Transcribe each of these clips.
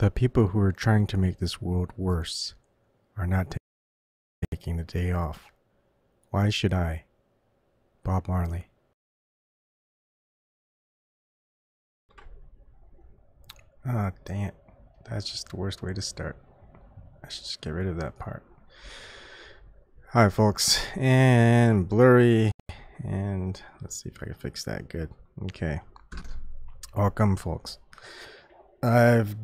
The people who are trying to make this world worse are not taking the day off. Why should I? Bob Marley. Ah, dang it. That's just the worst way to start. I should just get rid of that part. Hi, folks. And blurry. And let's see if I can fix that good. Okay. Welcome, folks. I've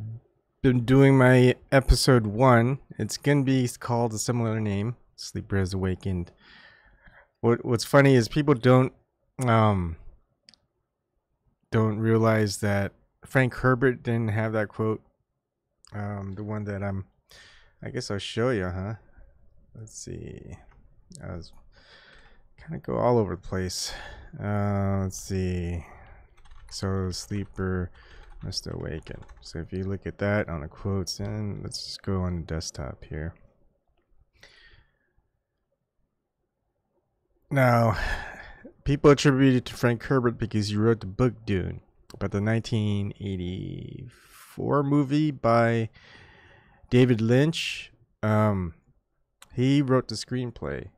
been doing my episode 1. It's going to be called a similar name. Sleeper has Awakened. What's funny is people don't realize that Frank Herbert didn't have that quote. The one that I guess I'll show you, huh? Let's see. I was kind of go all over the place. Let's see. So sleeper must awaken. So if you look at that on the quotes, then let's just go on the desktop here. Now, people attribute it to Frank Herbert because he wrote the book Dune, but the 1984 movie by David Lynch, he wrote the screenplay.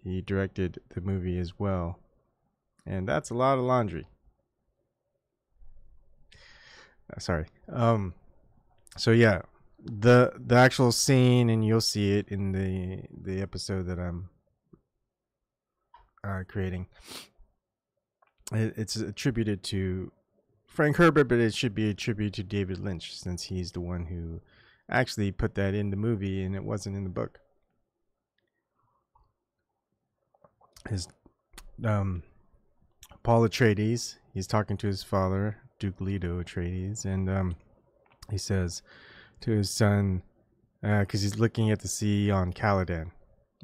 He directed the movie as well, and that's a lot of laundry. Sorry. So yeah, the actual scene, and you'll see it in the episode that I'm creating. It's attributed to Frank Herbert, but it should be attributed to David Lynch, since he's the one who actually put that in the movie and it wasn't in the book. His Paul Atreides, he's talking to his father, Duke Leto Atreides, and he says to his son, because he's looking at the sea on Caladan,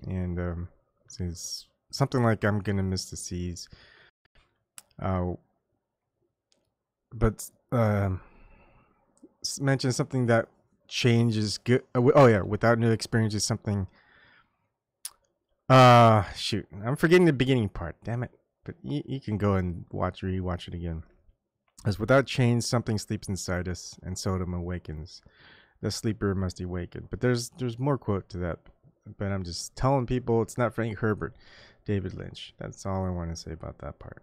and says something like, "I'm gonna miss the seas." But mention something that change is good. Oh yeah, without new experience is something. Shoot, I'm forgetting the beginning part. Damn it! But you can go and rewatch it again. As without change, something sleeps inside us, and seldom awakens. The sleeper must awaken. But there's more quote to that. But I'm just telling people it's not Frank Herbert, David Lynch. That's all I want to say about that part.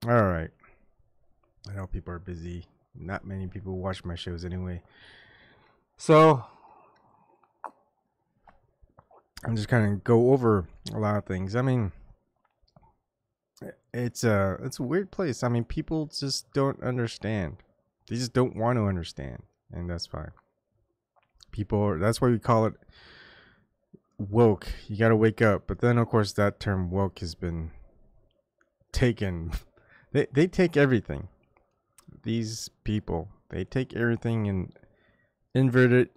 All right. I know people are busy. Not many people watch my shows anyway. So I'm just kind of go over a lot of things. I mean, it's a weird place. I mean, people just don't understand. They just don't want to understand, and that's fine. That's why we call it woke. You got to wake up. But then, of course, that term woke has been taken. They take everything. These people, they take everything and invert it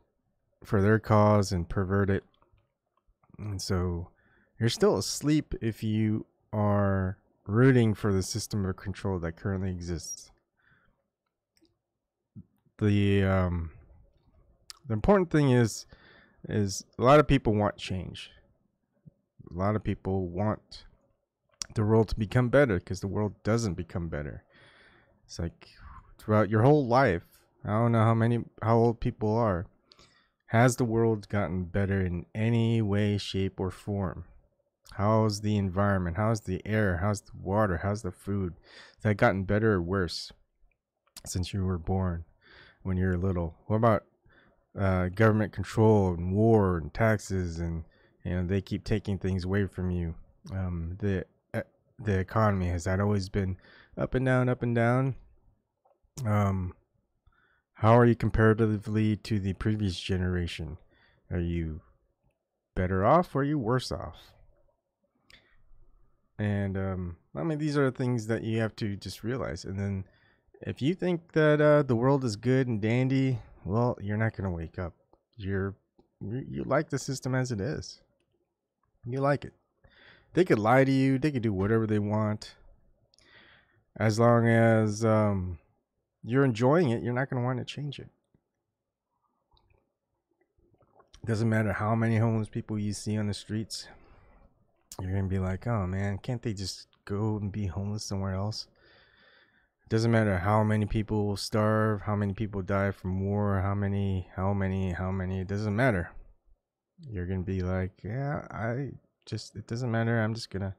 for their cause and pervert it. And so you're still asleep if you are rooting for the system of control that currently exists. The important thing is a lot of people want change. A lot of people want the world to become better, because the world doesn't become better. It's like throughout your whole life, I don't know how old people are, has the world gotten better in any way, shape, or form? How's the environment? How's the air? How's the water? How's the food? Has that gotten better or worse since you were born, when you were little? What about government control and war and taxes, and they keep taking things away from you? The economy, has that always been up and down, up and down? How are you comparatively to the previous generation? Are you better off or are you worse off? And I mean, these are things that you have to just realize. And then if you think that the world is good and dandy, well, you're not going to wake up. You like the system as it is. You like it. They could lie to you. They could do whatever they want. As long as you're enjoying it, you're not going to want to change it. Doesn't matter how many homeless people you see on the streets. You're going to be like, oh man, can't they just go and be homeless somewhere else? It doesn't matter how many people starve, how many people die from war, how many. It doesn't matter. You're gonna be like, yeah, it doesn't matter. I'm just gonna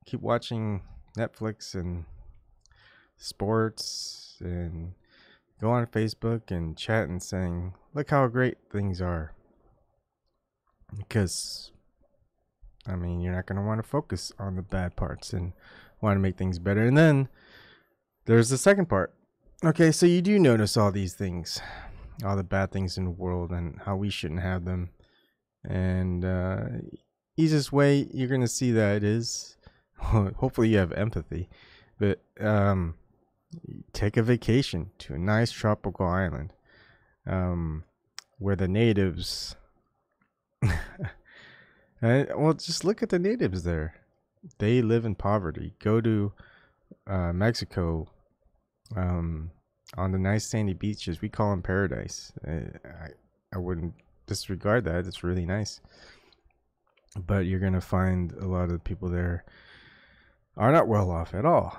keep watching Netflix and sports and go on Facebook and chat and saying, look how great things are. Because, I mean, you're not going to want to focus on the bad parts and want to make things better. And then there's the second part. Okay, so you do notice all these things, all the bad things in the world and how we shouldn't have them. And easiest way you're going to see that is, hopefully you have empathy, but take a vacation to a nice tropical island where the natives well, just look at the natives there. They live in poverty. Go to Mexico on the nice sandy beaches. We call them paradise. I wouldn't disregard that. It's really nice. But you're going to find a lot of the people there are not well off at all.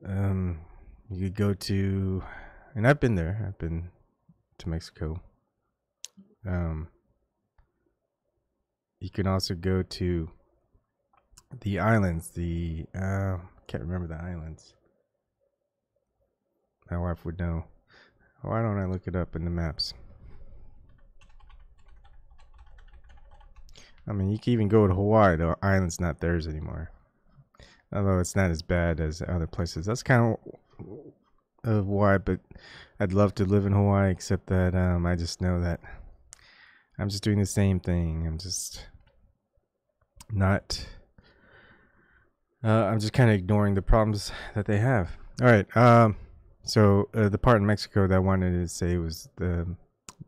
You could go to, and I've been there. I've been to Mexico. You can also go to the islands. Can't remember the islands. My wife would know. Why don't I look it up in the maps? I mean, you can even go to Hawaii. The island's not theirs anymore. Although it's not as bad as other places. That's kind of Hawaii, but I'd love to live in Hawaii, except that I just know that I'm just doing the same thing. I'm just not. I'm just kind of ignoring the problems that they have. All right. So the part in Mexico that I wanted to say was the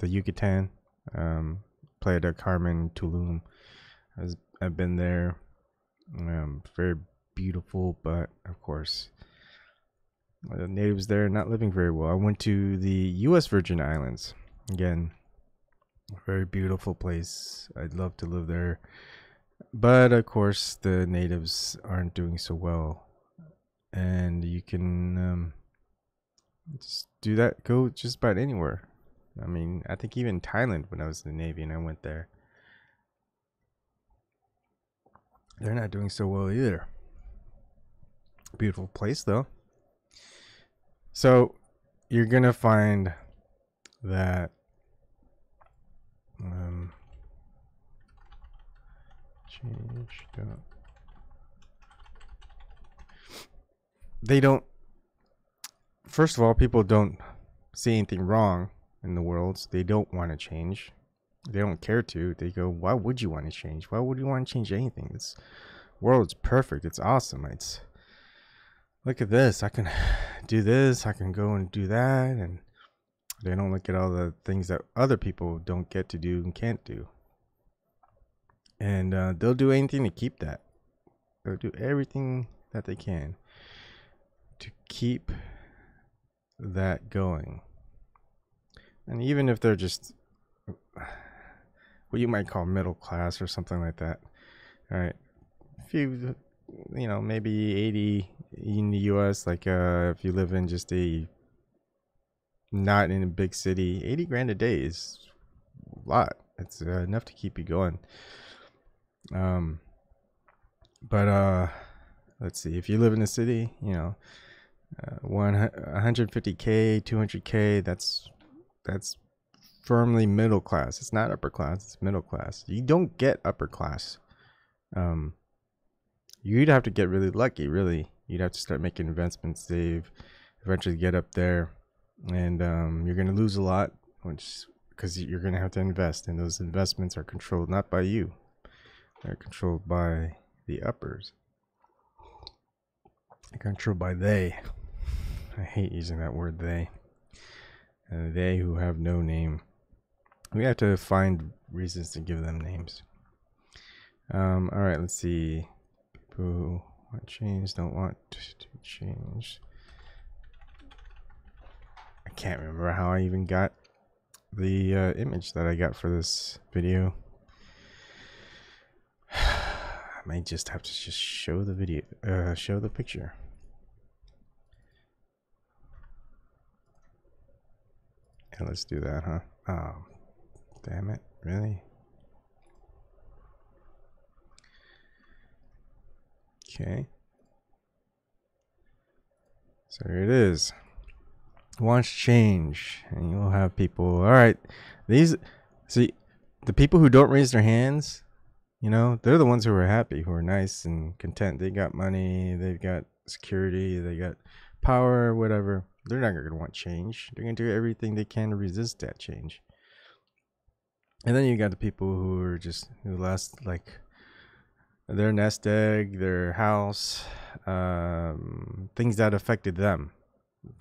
Yucatan, Playa del Carmen, Tulum. I've been there. Very beautiful, but of course, the natives there are not living very well. I went to the U.S. Virgin Islands. Again, very beautiful place. I'd love to live there. But of course, the natives aren't doing so well. And you can just do that. Go just about anywhere. I mean, I think even Thailand, when I was in the Navy and I went there, they're not doing so well either. Beautiful place, though. So you're going to find that they don't, first of all, people don't see anything wrong in the world, so they don't want to change. They don't care to. They go, why would you want to change? Why would you want to change anything? This world's perfect. It's awesome. It's, look at this. I can do this. I can go and do that. And they don't look at all the things that other people don't get to do and can't do. And they'll do anything to keep that. They'll do everything that they can to keep that going. And even if they're just what you might call middle class or something like that. All right. If you know, maybe 80 in the US, like if you live in just not in a big city, 80 grand a day is a lot. It's enough to keep you going. But let's see, if you live in a city, you know, 150K, 200K, that's firmly middle class. It's not upper class, it's middle class. You don't get upper class. You'd have to get really lucky, really. You'd have to start making investments, save, eventually get up there, and you're going to lose a lot, because you're going to have to invest, and those investments are controlled not by you. They're controlled by the uppers. They're controlled by they. I hate using that word, they. They who have no name. We have to find reasons to give them names. All right, let's see. People who want change don't want to change. I can't remember how I even got the image that I got for this video. I might just have to show the video, show the picture. Okay, let's do that, huh? Oh, damn it. Really? Okay. So here it is. Watch change. And you'll have people. Alright. See, the people who don't raise their hands, you know, they're the ones who are happy, who are nice and content. They got money, they've got security, they got power, whatever. They're not going to want change. They're going to do everything they can to resist that change. And then you got the people who are just, who lost, like, their nest egg, their house, things that affected them.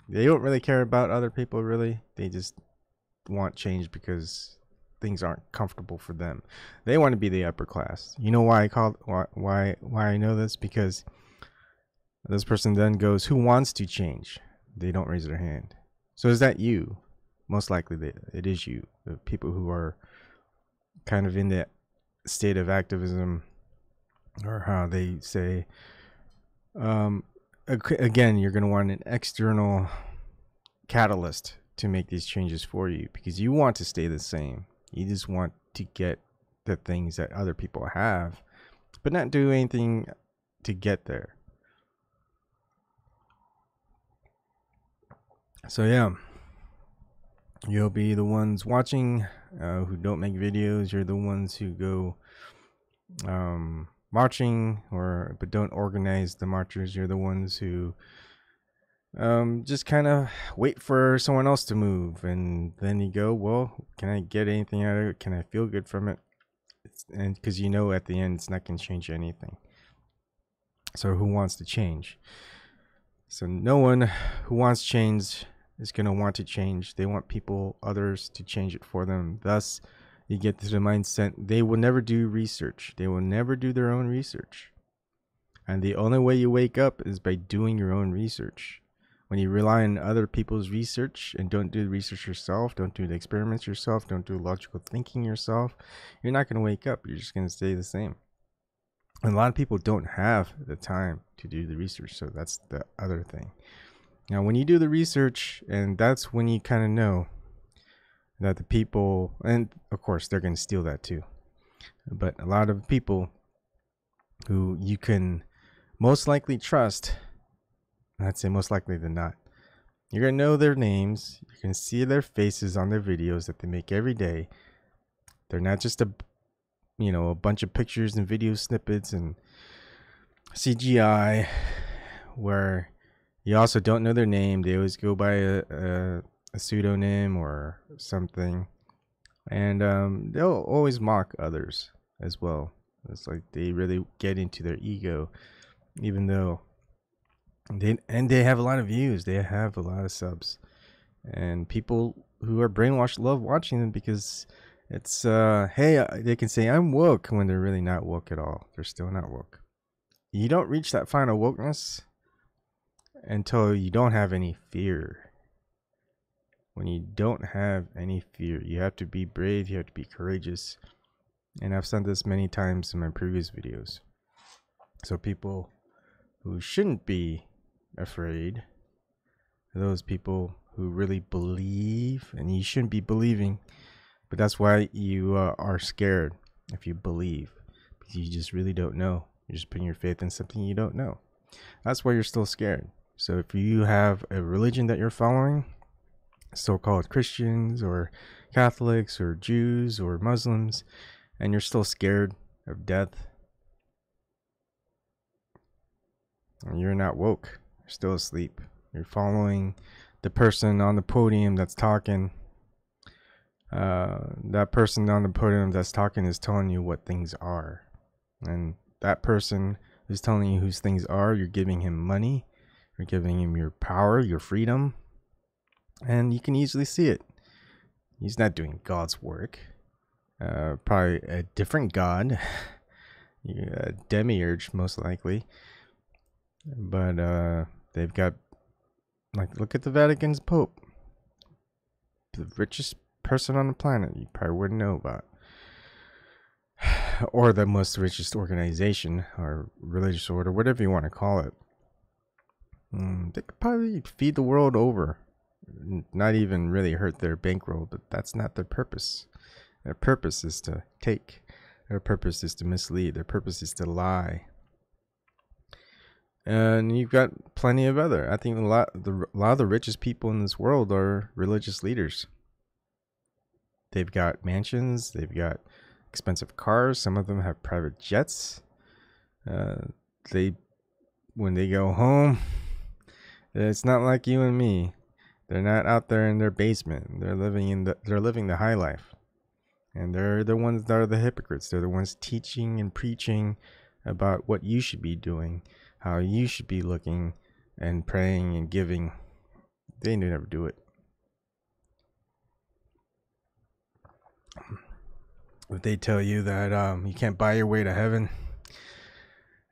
They don't really care about other people, really. They just want change because things aren't comfortable for them. They want to be the upper class. You know why why I know this? Because this person then goes, who wants to change? They don't raise their hand. So is that you? Most likely it is you. The people who are kind of in that state of activism, or how they say, again, you're going to want an external catalyst to make these changes for you, because you want to stay the same. You just want to get the things that other people have, but not do anything to get there. So yeah, you'll be the ones watching who don't make videos. You're the ones who go marching, but don't organize the marchers. You're the ones who just kind of wait for someone else to move, and then you go, well, can I get anything out of it? Can I feel good from it? And because you know at the end it's not going to change anything. So who wants to change? So no one who wants change is going to want to change. They want others to change it for them. Thus, you get to the mindset they will never do research. They will never do their own research. And the only way you wake up is by doing your own research. When you rely on other people's research and don't do the research yourself, don't do the experiments yourself, don't do logical thinking yourself, you're not going to wake up. You're just going to stay the same. And a lot of people don't have the time to do the research, so that's the other thing. Now, when you do the research, and that's when you kind of know that the people, and of course they're going to steal that too, but a lot of people who you can most likely trust, I'd say most likely than not, you're going to know their names, you can see their faces on their videos that they make every day. They're not just a bunch of pictures and video snippets and CGI, where you also don't know their name. They always go by a pseudonym or something, and they'll always mock others as well. It's like they really get into their ego, even though they have a lot of views, they have a lot of subs, and people who are brainwashed love watching them because it's hey, they can say I'm woke when they're really not woke at all. They're still not woke. You don't reach that final wokeness until you don't have any fear. When you don't have any fear, you have to be brave, you have to be courageous. And I've said this many times in my previous videos. So people who shouldn't be afraid, those people who really believe, and you shouldn't be believing, but that's why you are scared if you believe, because you just really don't know. You're just putting your faith in something you don't know. That's why you're still scared. So if you have a religion that you're following, so-called Christians or Catholics or Jews or Muslims, and you're still scared of death, and you're not woke, you're still asleep. You're following the person on the podium that's talking. That person on the podium that's talking is telling you what things are, and that person who's telling you whose things are, you're giving him money, you're giving him your power, your freedom, and you can easily see it. He's not doing God's work. Probably a different God, a demiurge most likely, but they've got, like, look at the Vatican's Pope, the richest person on the planet you probably wouldn't know about, or the most richest organization or religious order, whatever you want to call it. They could probably feed the world over not even really hurt their bankroll, but that's not their purpose. Their purpose is to take. Their purpose is to mislead. Their purpose is to lie. And you've got plenty of other. I think a lot of the richest people in this world are religious leaders. They've got mansions. They've got expensive cars. Some of them have private jets. When they go home, it's not like you and me. They're not out there in their basement. They're living the high life. And they're the ones that are the hypocrites. They're the ones teaching and preaching about what you should be doing, how you should be looking and praying and giving. They never do it. If they tell you that you can't buy your way to heaven,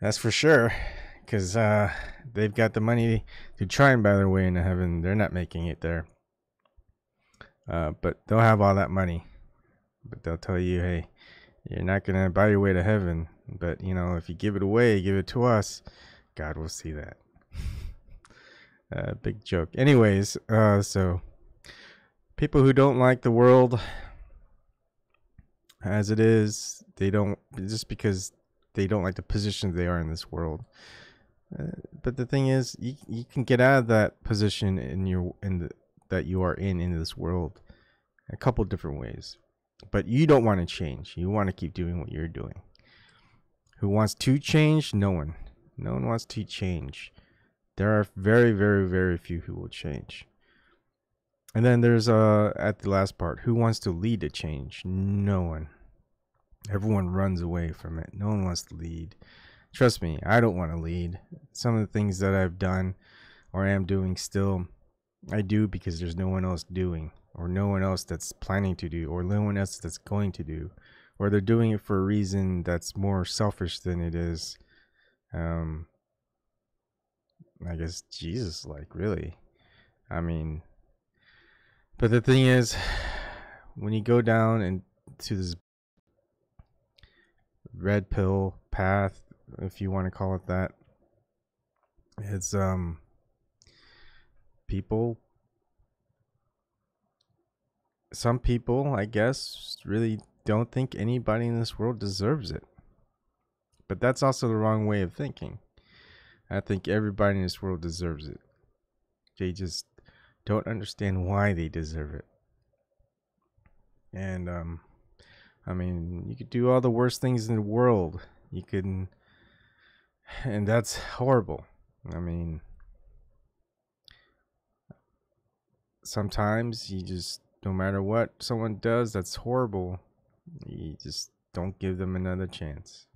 that's for sure. Because they've got the money to try and buy their way into heaven. They're not making it there. But they'll have all that money. But they'll tell you, hey, you're not going to buy your way to heaven. But, if you give it away, give it to us, God will see that. Big joke. Anyways, so people who don't like the world as it is, just because they don't like the position they are in this world. But the thing is, you can get out of that position that you are in this world a couple different ways. But you don't want to change. You want to keep doing what you're doing. Who wants to change? No one. No one wants to change. There are very, very, very few who will change. And then there's at the last part, who wants to lead a change? No one. Everyone runs away from it. No one wants to lead. Trust me, I don't want to lead. Some of the things that I've done or am doing still, I do because there's no one else doing, or no one else that's planning to do, or no one else that's going to do, or they're doing it for a reason that's more selfish than it is, I guess, Jesus-like, really. I mean, but the thing is, when you go down into this red pill path, if you want to call it that, it's some people, I guess, really don't think anybody in this world deserves it. But that's also the wrong way of thinking. I think everybody in this world deserves it. They just don't understand why they deserve it. And I mean, you could do all the worst things in the world. And that's horrible. I mean, sometimes you just, no matter what someone does that's horrible, you just don't give them another chance.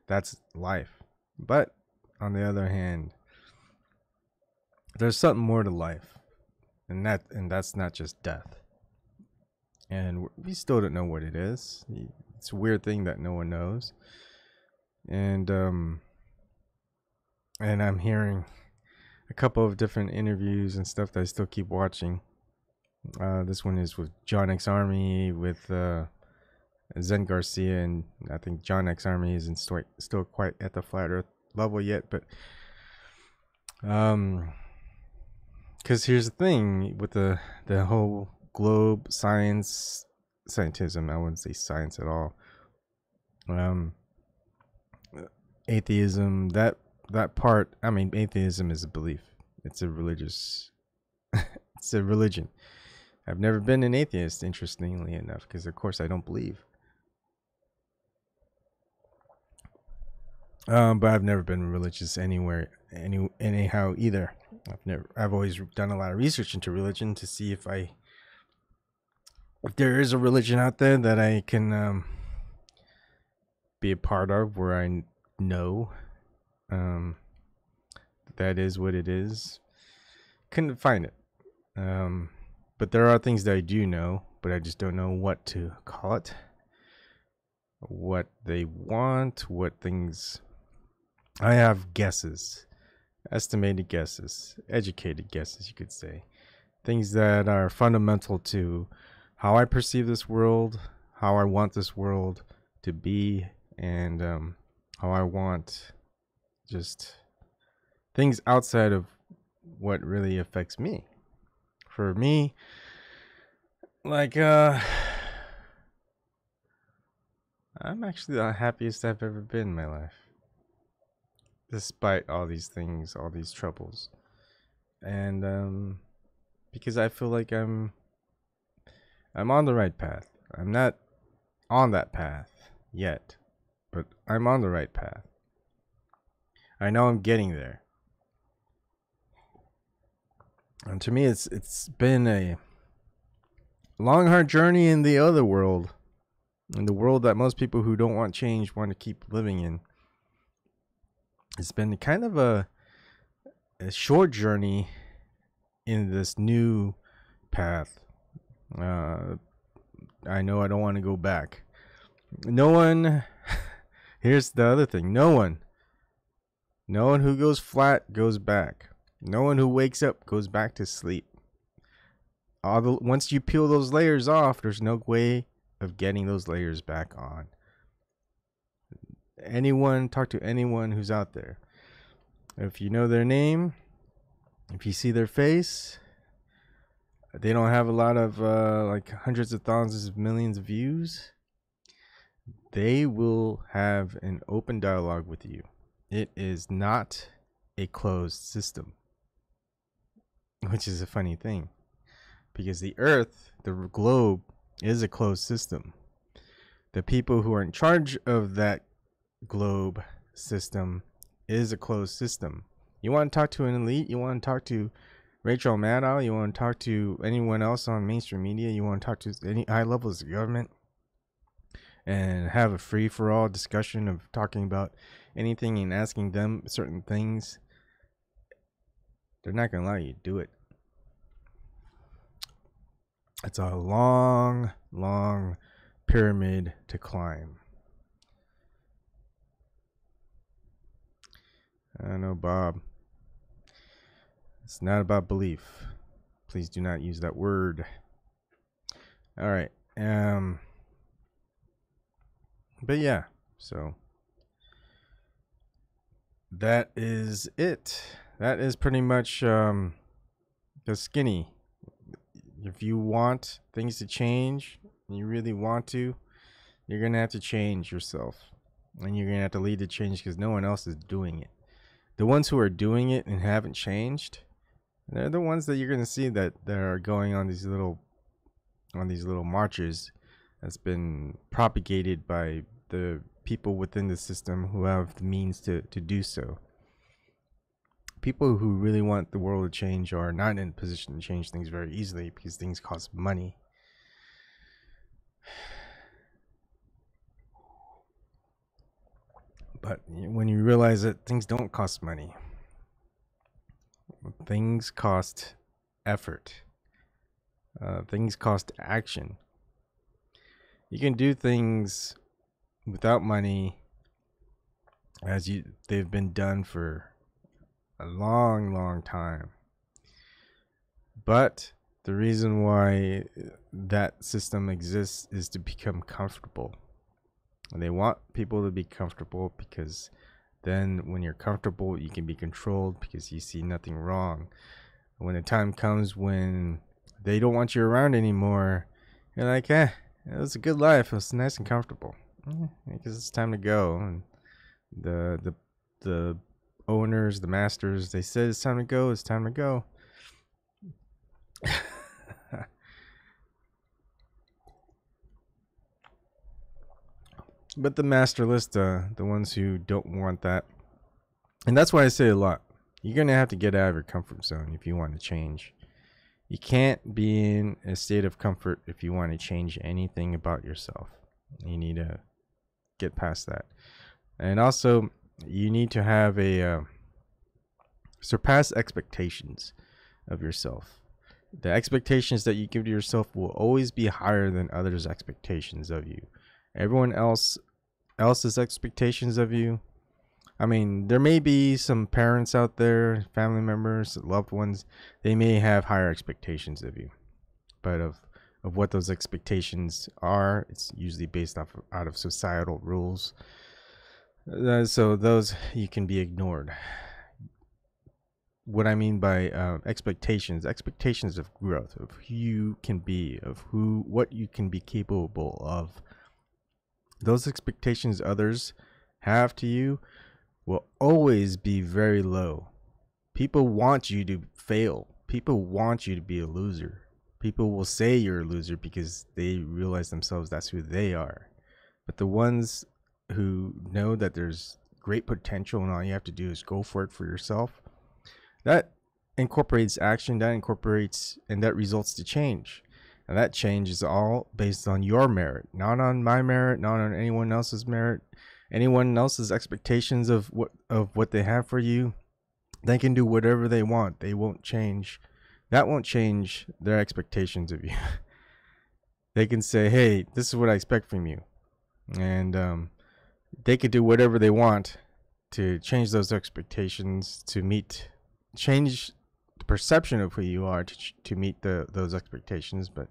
That's life. But on the other hand, there's something more to life, and that's not just death. And we still don't know what it is. It's a weird thing that no one knows. And I'm hearing a couple of different interviews and stuff that I still keep watching. This one is with John X Army, with Zen Garcia, and I think John X Army isn't still quite at the Flat Earth level yet, but because here's the thing with the whole globe scientism, I wouldn't say science at all. Atheism, that part, I mean, atheism is a belief. It's a religious, it's a religion. I've never been an atheist, interestingly enough, because of course I don't believe. But I've never been religious anyhow either. I've always done a lot of research into religion to see if there is a religion out there that I can be a part of, where I know that is what it is. Couldn't find it. But there are things that I do know, but I just don't know what to call it, what they want, what things. I have guesses, estimated guesses, educated guesses, you could say. Things that are fundamental to how I perceive this world, how I want this world to be, and how I want just things outside of what really affects me. for me, like I'm actually the happiest I've ever been in my life, despite all these things, all these troubles. And because I feel like I'm on the right path. I'm not on that path yet, but I'm on the right path. I know I'm getting there. And to me, it's been a long, hard journey in the other world, in the world that most people who don't want change want to keep living in. It's been kind of a short journey in this new path. I know I don't want to go back. No one. Here's the other thing. No one who goes flat goes back. No one who wakes up goes back to sleep. Once you peel those layers off, there's no way of getting those layers back on. Talk to anyone who's out there. If you know their name, if you see their face, they don't have a lot of like hundreds of thousands of millions of views, they will have an open dialogue with you. It is not a closed system, which is a funny thing, because the Earth, the globe, is a closed system. The people who are in charge of that globe system is a closed system. You want to talk to an elite, you want to talk to Rachel Maddow, you want to talk to anyone else on mainstream media, you want to talk to any high levels of government, and have a free-for-all discussion of talking about anything and asking them certain things, they're not going to allow you to do it. It's a long, long pyramid to climb. I don't know, Bob. It's not about belief. Please do not use that word. All right. But yeah, so that is it. That is pretty much the skinny. If you want things to change, you really want to, you're going to have to change yourself. And you're going to have to lead the change because no one else is doing it. The ones who are doing it and haven't changed, they're the ones that you're going to see that are going on these little marches that's been propagated by the people within the system who have the means to do so. People who really want the world to change are not in a position to change things very easily because things cost money. But when you realize that things don't cost money, things cost effort. Things cost action. You can do things without money as they've been done for a long, long time. But the reason why that system exists is to become comfortable. And they want people to be comfortable because then when you're comfortable, you can be controlled because you see nothing wrong. When the time comes when they don't want you around anymore, you're like, it was a good life. It was nice and comfortable. Because it's time to go. And the owners, the masters, they said it's time to go. It's time to go. But the masterless, the ones who don't want that, and that's why I say a lot, you're going to have to get out of your comfort zone if you want to change. You can't be in a state of comfort if you want to change anything about yourself. You need to get past that. And also, you need to have surpass expectations of yourself. The expectations that you give to yourself will always be higher than others' expectations of you. Everyone else's expectations of you. I mean, there may be some parents out there, family members, loved ones, they may have higher expectations of you. But of what those expectations are, it's usually based out of societal rules. So those you can be ignored. what I mean by expectations of growth, of who you can be, of what you can be capable of. Those expectations others have to you will always be very low. People want you to fail. People want you to be a loser. People will say you're a loser because they realize themselves that's who they are. But the ones who know that there's great potential and all you have to do is go for it for yourself, that incorporates action, that incorporates, and that results to change. And that change is all based on your merit, not on my merit, not on anyone else's merit, anyone else's expectations of what they have for you. They can do whatever they want. They won't change. That won't change their expectations of you. They can say, hey, this is what I expect from you. And they could do whatever they want to change those expectations, to change the perception of who you are to meet those expectations. But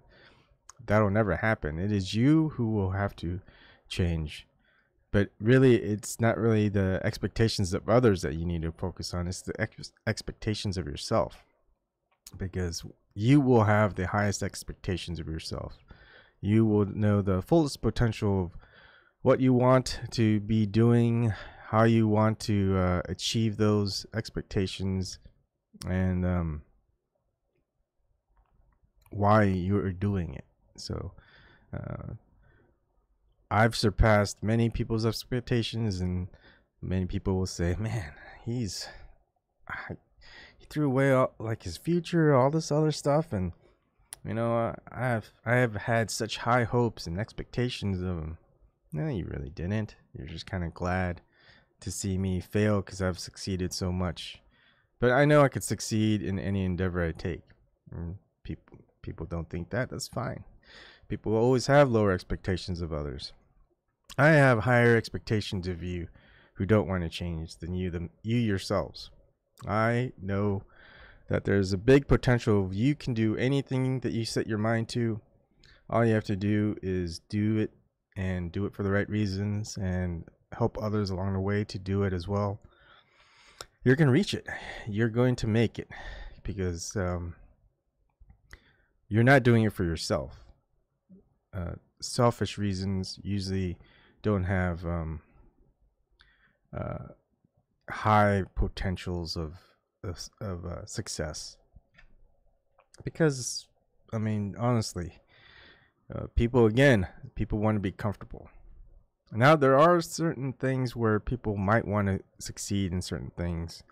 that'll never happen. It is you who will have to change. But really, it's not really the expectations of others that you need to focus on. It's the expectations of yourself. Because you will have the highest expectations of yourself. You will know the fullest potential of what you want to be doing, how you want to achieve those expectations, and why you're doing it. So I've surpassed many people's expectations, and many people will say, man, he threw away all, like, his future, all this other stuff, and I have had such high hopes and expectations of him. No, you really didn't. You're just kind of glad to see me fail because I've succeeded so much. But I know I could succeed in any endeavor I take. And people don't think that. That's fine. People always have lower expectations of others. I have higher expectations of you who don't want to change than you yourselves. I know that there's a big potential. You can do anything that you set your mind to. All you have to do is do it, and do it for the right reasons, and help others along the way to do it as well. You're going to reach it. You're going to make it, because you're not doing it for yourself. Selfish reasons usually don't have high potentials of success, because I mean, honestly, people want to be comfortable. Now, there are certain things where people might want to succeed in certain things,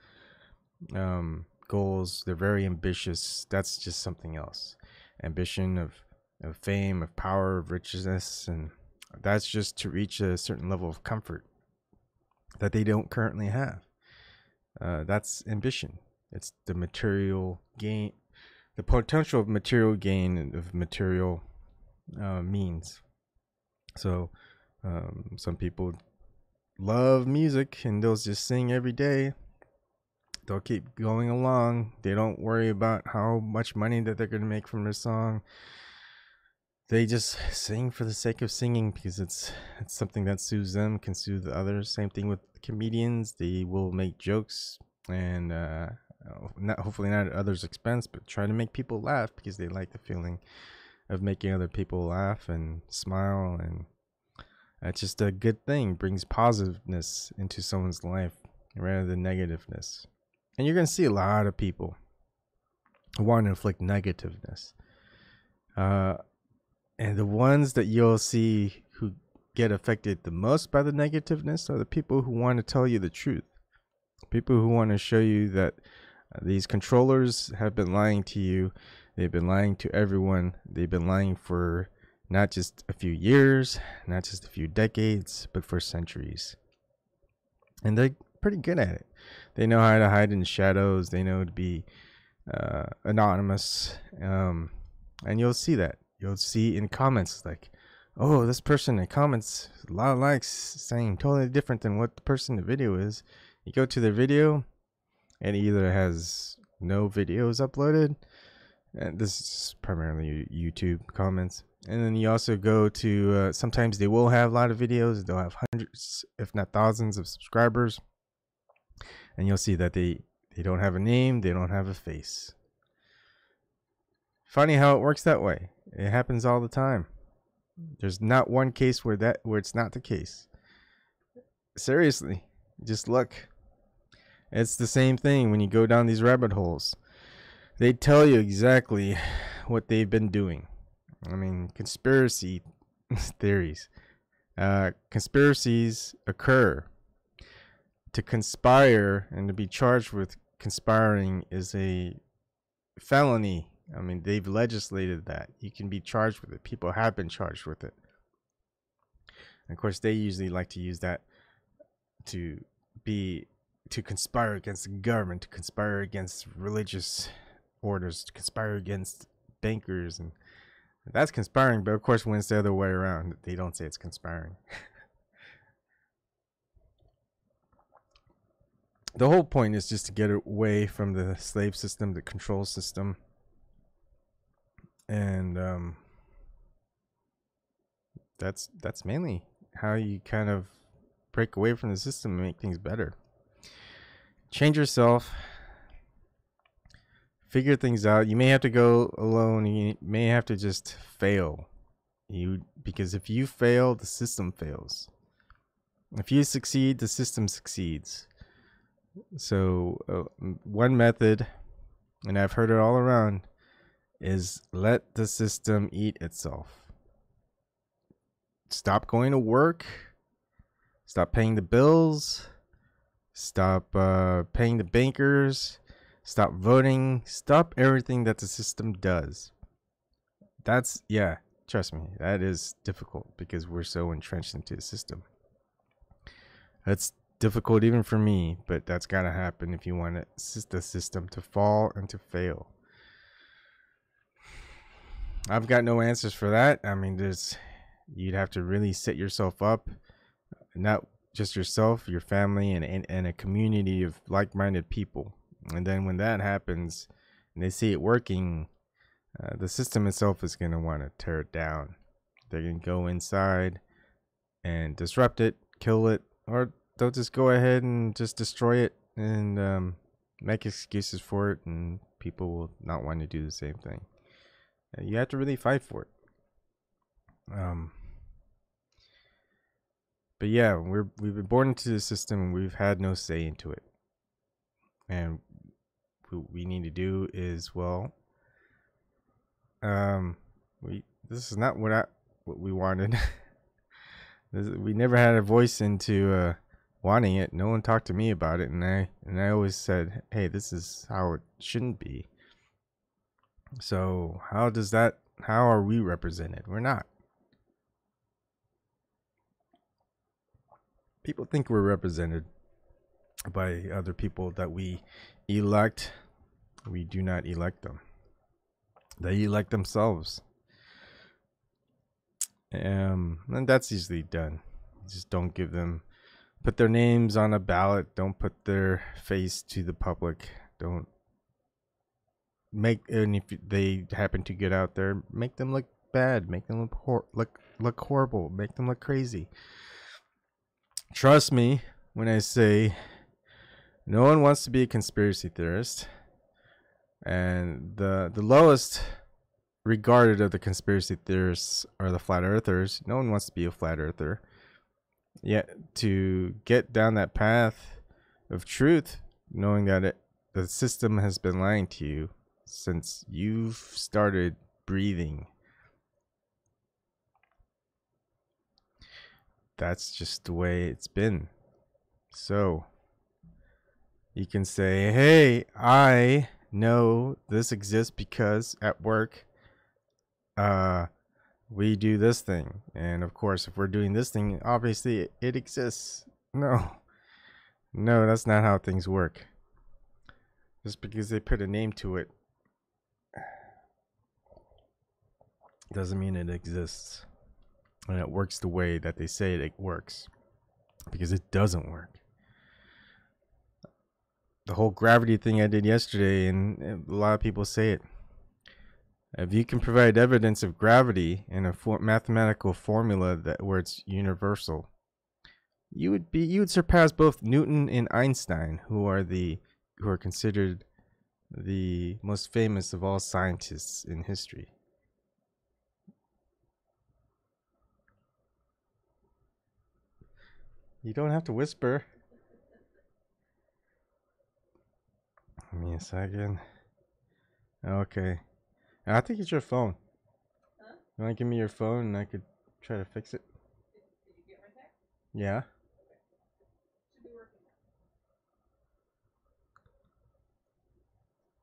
goals. They're very ambitious. That's just something else. Ambition of fame, of power, of richness, and that's just to reach a certain level of comfort that they don't currently have. That's ambition. It's the material gain, the potential of material gain, and of material means. So some people love music and they'll just sing every day. They'll keep going along. They don't worry about how much money that they're going to make from their song. They just sing for the sake of singing because it's something that soothes them, can soothe others. Same thing with comedians. They will make jokes and hopefully not at others' expense, but try to make people laugh because they like the feeling of making other people laugh and smile, and that's just a good thing. It brings positiveness into someone's life rather than negativeness. And you're going to see a lot of people who want to inflict negativeness. And the ones that you'll see who get affected the most by the negativeness are the people who want to tell you the truth. People who want to show you that these controllers have been lying to you. They've been lying to everyone. They've been lying for not just a few years, not just a few decades, but for centuries. And they're pretty good at it. They know how to hide in the shadows. They know to be anonymous. And you'll see that. You'll see in comments like, oh, this person in comments, a lot of likes, saying totally different than what the person in the video is. You go to their video and it either has no videos uploaded, and this is primarily YouTube comments. And then you also go to, sometimes they will have a lot of videos. They'll have hundreds, if not thousands of subscribers. And you'll see that they They don't have a name. They don't have a face. Funny how it works that way. It happens all the time. There's not one case where it's not the case. Seriously, just look. It's the same thing when you go down these rabbit holes. They tell you exactly what they've been doing. I mean, conspiracy theories. Conspiracies occur. To conspire and to be charged with conspiring is a felony. I mean, they've legislated that. You can be charged with it. People have been charged with it. And of course, they usually like to use that to conspire against the government, to conspire against religious orders, to conspire against bankers. And that's conspiring. But of course, when it's the other way around, they don't say it's conspiring. The whole point is just to get away from the slave system, the control system. And that's mainly how you kind of break away from the system and make things better. Change yourself. Figure things out. You may have to go alone. You may have to just fail. Because if you fail, the system fails. If you succeed, the system succeeds. So one method, and I've heard it all around, is let the system eat itself. Stop going to work. Stop paying the bills. Stop paying the bankers. Stop voting. Stop everything that the system does. Yeah, trust me, that is difficult because we're so entrenched into the system. That's difficult even for me, but that's got to happen if you want the system to fall and to fail. I've got no answers for that. I mean, you'd have to really set yourself up, not just yourself, your family, and a community of like-minded people. And then when that happens and they see it working, the system itself is going to want to tear it down. They're going to go inside and disrupt it, kill it, or they'll just go ahead and just destroy it and make excuses for it, and people will not want to do the same thing. You have to really fight for it. But yeah, we've been born into the system and we've had no say into it. And what we need to do is, well, this is not what we wanted. We never had a voice into wanting it. No one talked to me about it, and I always said, hey, this is how it shouldn't be. So how are we represented? We're not. People think we're represented by other people that we elect. We do not elect them. They elect themselves. And that's easily done. Just don't put their names on a ballot. Don't put their face to the public. And if they happen to get out there, make them look bad. Make them look horrible. Make them look crazy. Trust me when I say no one wants to be a conspiracy theorist. And the lowest regarded of the conspiracy theorists are the flat earthers. No one wants to be a flat earther. Yet to get down that path of truth, knowing that the system has been lying to you since you've started breathing, that's just the way it's been. So you can say, hey, I know this exists because at work we do this thing, and of course if we're doing this thing, obviously it exists. No, that's not how things work. Just because they put a name to it doesn't mean it exists and it works the way that they say it works, because it doesn't work. The whole gravity thing I did yesterday, and a lot of people say it. If you can provide evidence of gravity in a mathematical formula where it's universal, you would surpass both Newton and Einstein, who are the who are considered the most famous of all scientists in history. You don't have to whisper. Give me a second. Okay. I think it's your phone. Huh? You want to give me your phone and I could try to fix it? Did you get my text? Yeah. Okay. Should be working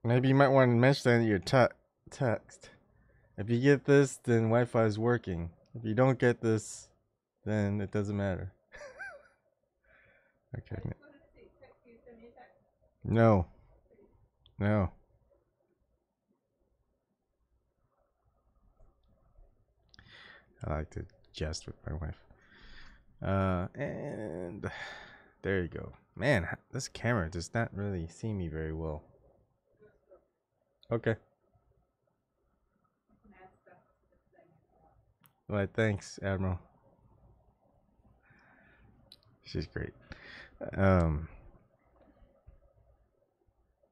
now. Maybe you might want to mention that in your text. If you get this, then Wi-Fi is working. If you don't get this, then it doesn't matter. Okay. No. No. I like to jest with my wife. And there you go. Man, this camera does not really see me very well. Okay. Well, thanks, Admiral. She's great.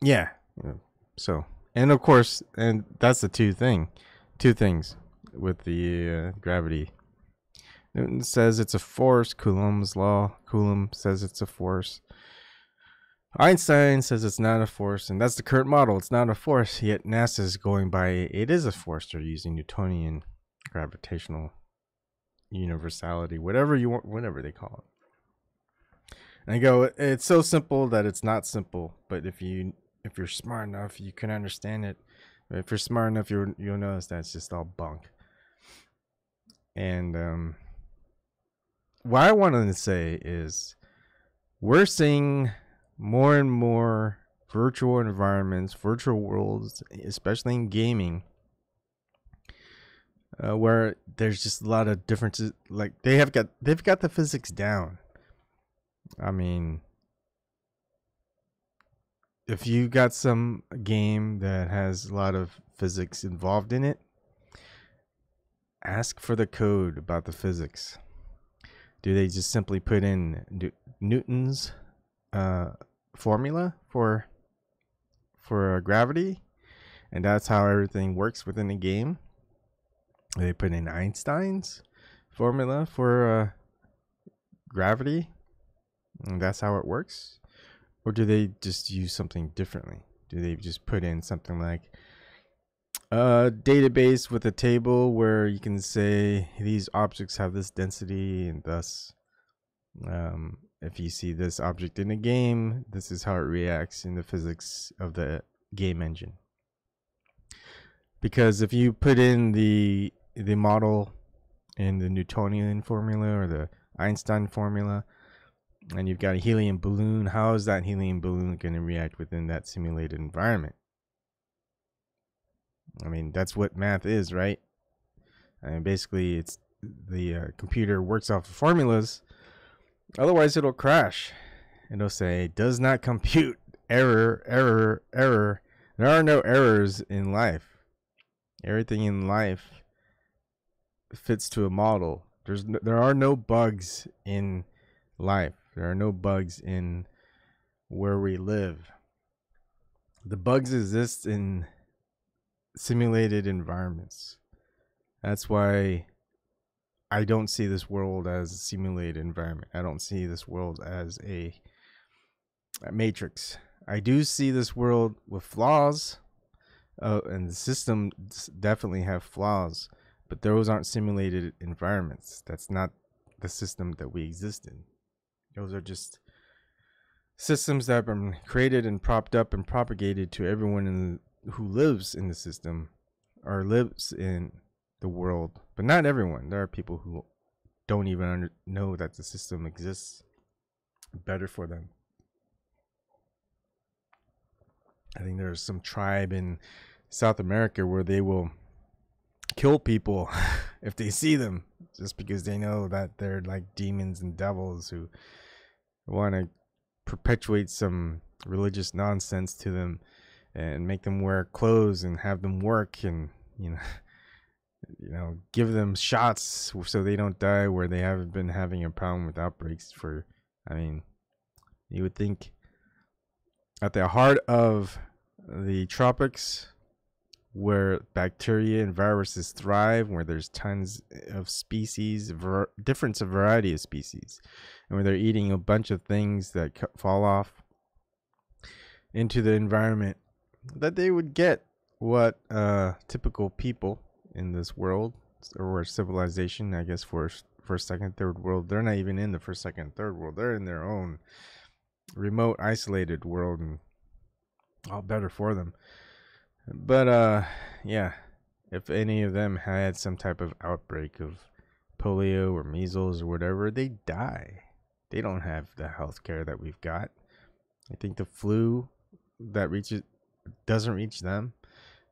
Yeah. So, and of course, and that's the two things with the gravity. Newton says it's a force. Coulomb's law. Coulomb says it's a force. Einstein says it's not a force, and that's the current model. It's not a force, yet NASA is going by it is a force. They're using Newtonian gravitational universality, whatever you want, whatever they call it. And I go, it's so simple that it's not simple, but if you're smart enough, you can understand it. But if you're smart enough, you'll notice that it's just all bunk. And what I wanted to say is we're seeing more and more virtual environments, virtual worlds, especially in gaming, where there's just a lot of differences. Like they've got the physics down. I mean, if you got some game that has a lot of physics involved in it, ask for the code about the physics. Do they just simply put in Newton's formula for gravity, and that's how everything works within the game? They put in Einstein's formula for gravity, and that's how it works? Or do they just use something differently? Do they just put in something like a database with a table where you can say these objects have this density, and thus if you see this object in a game, this is how it reacts in the physics of the game engine? Because if you put in the model in the Newtonian formula or the Einstein formula, and you've got a helium balloon, how is that helium balloon going to react within that simulated environment? I mean, that's what math is, right? And basically, it's the computer works off of formulas. Otherwise, it'll crash. It'll say, does not compute, error, error, error. There are no errors in life. Everything in life fits to a model. There are no bugs in life. There are no bugs in where we live. The bugs exist in simulated environments. That's why I don't see this world as a simulated environment. I don't see this world as a matrix. I do see this world with flaws, and the system definitely have flaws, but those aren't simulated environments. That's not the system that we exist in. Those are just systems that have been created and propped up and propagated to everyone who lives in the system or lives in the world, but not everyone. There are people who don't even know that the system exists. Better for them. I think there's some tribe in South America where they will kill people if they see them, just because they know that they're like demons and devils who want to perpetuate some religious nonsense to them and make them wear clothes and have them work and give them shots so they don't die, where they haven't been having a problem with outbreaks for, I mean, you would think at the heart of the tropics, where bacteria and viruses thrive, where there's tons of species, different variety of species, and where they're eating a bunch of things that fall off into the environment, that they would get what typical people in this world, or civilization, I guess, for first, second, third world, they're not even in the first, second, third world. They're in their own remote, isolated world, and all better for them. But yeah, if any of them had some type of outbreak of polio or measles or whatever, they die. They don't have the health care that we've got. I think the flu that doesn't reach them.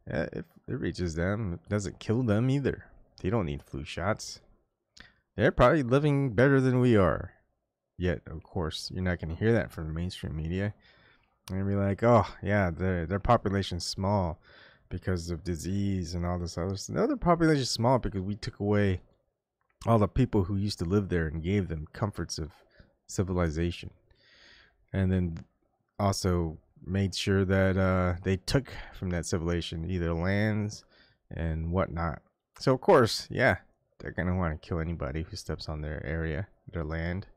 If it reaches them, it doesn't kill them either. They don't need flu shots. They're probably living better than we are. Yet, of course, you're not going to hear that from the mainstream media. And be like, oh, yeah, their population's small because of disease and all this other stuff. No, their population's small because we took away all the people who used to live there and gave them comforts of civilization. And then also made sure that they took from that civilization either lands and whatnot. So, of course, yeah, they're going to want to kill anybody who steps on their area, their land.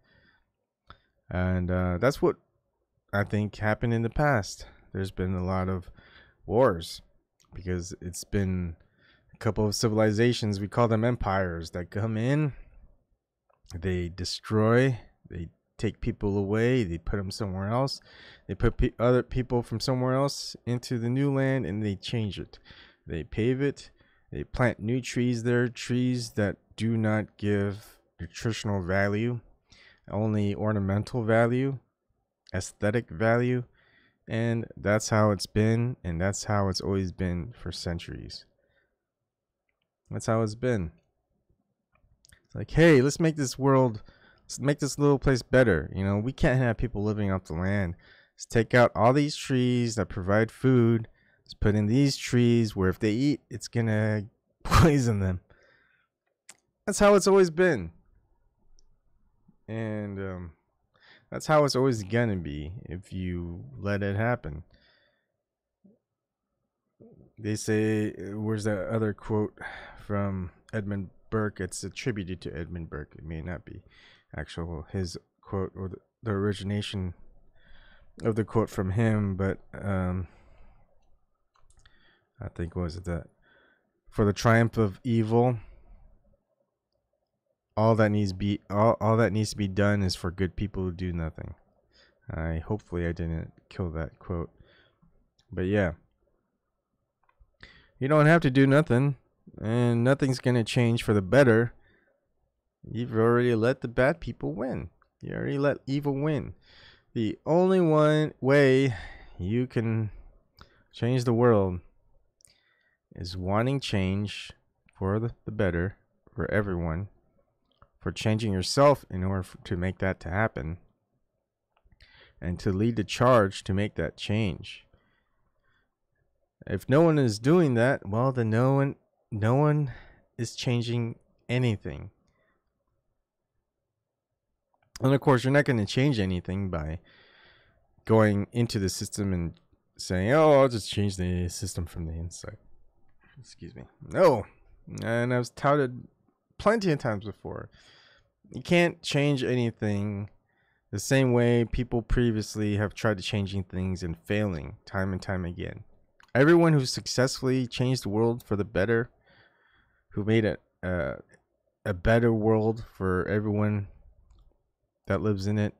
And that's what I think happened in the past. There's been a lot of wars because it's been a couple of civilizations, we call them empires, that come in, they destroy, they take people away, they put them somewhere else, they put other people from somewhere else into the new land, and they change it, they pave it, they plant new trees there, trees that do not give nutritional value, only ornamental value, aesthetic value. And that's how it's been, and that's how it's always been for centuries. That's how it's been. It's like, hey, let's make this little place better. You know, we can't have people living off the land. Let's take out all these trees that provide food. Let's put in these trees where if they eat, it's gonna poison them. That's how it's always been. And that's how it's always gonna be if you let it happen. They say, where's that other quote from Edmund Burke? It's attributed to Edmund Burke. It may not be his quote or the origination of the quote from him, but I think, what was it, that for the triumph of evil, all that needs to be done is for good people who do nothing. Hopefully I didn't kill that quote. But yeah, you don't have to do nothing, and nothing's gonna change for the better. You've already let the bad people win. You already let evil win. The only way you can change the world is wanting change for the better for everyone, for changing yourself in order to make that to happen, and to lead the charge to make that change. If no one is doing that, well, then no one is changing anything. And of course, you're not going to change anything by going into the system and saying, oh, I'll just change the system from the inside. Excuse me. No. And I've touted plenty of times before. You can't change anything the same way people previously have tried to changing things and failing time and time again. Everyone who successfully changed the world for the better, who made it a better world for everyone that lives in it,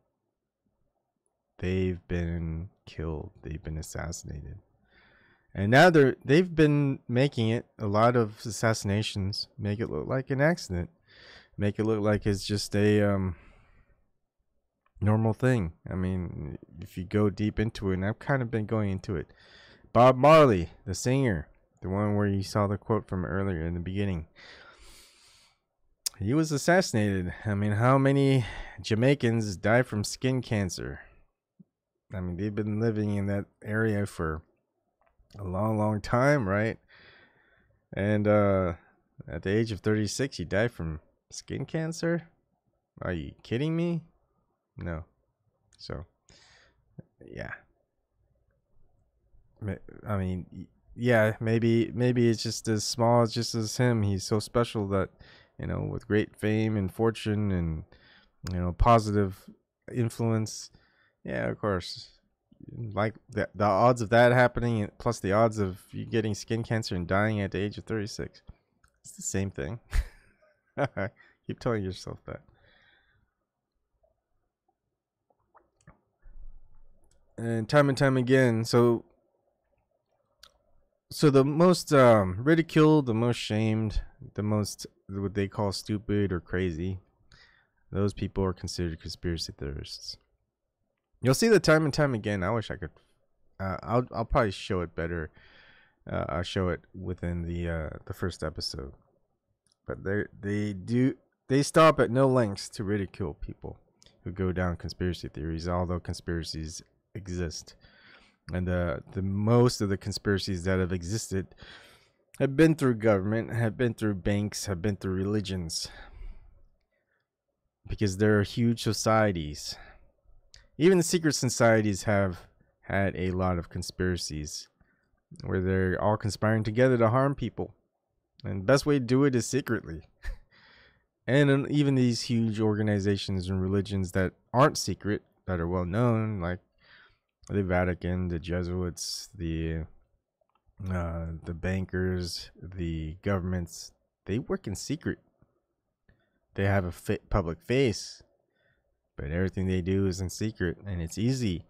they've been killed. They've been assassinated. And now they've been making it, a lot of assassinations, make it look like an accident. Make it look like it's just a normal thing. I mean, if you go deep into it, and I've kind of been going into it. Bob Marley, the singer, the one where you saw the quote from earlier in the beginning, he was assassinated. I mean, how many Jamaicans die from skin cancer? I mean, they've been living in that area for a long, long time, right? And at the age of 36, he died from skin cancer? Are you kidding me? No. So, yeah. I mean, yeah, maybe it's just as small as just as him. He's so special that, with great fame and fortune and, positive influence. Yeah, of course. Like the odds of that happening, plus the odds of you getting skin cancer and dying at the age of 36. It's the same thing. Keep telling yourself that. And time again. So the most ridiculed, the most shamed, the most what they call stupid or crazy, those people are considered conspiracy theorists. You'll see that time and time again. I wish I could. I'll probably show it better. I'll show it within the first episode. But they stop at no lengths to ridicule people who go down conspiracy theories, although conspiracies exist. And the most of the conspiracies that have existed have been through government, have been through banks, have been through religions, because they're huge societies. Even the secret societies have had a lot of conspiracies where they're all conspiring together to harm people. And the best way to do it is secretly. And even these huge organizations and religions that aren't secret, that are well known, like the Vatican, the Jesuits, the bankers, the governments, they work in secret. They have a public face, but everything they do is in secret, and it's easy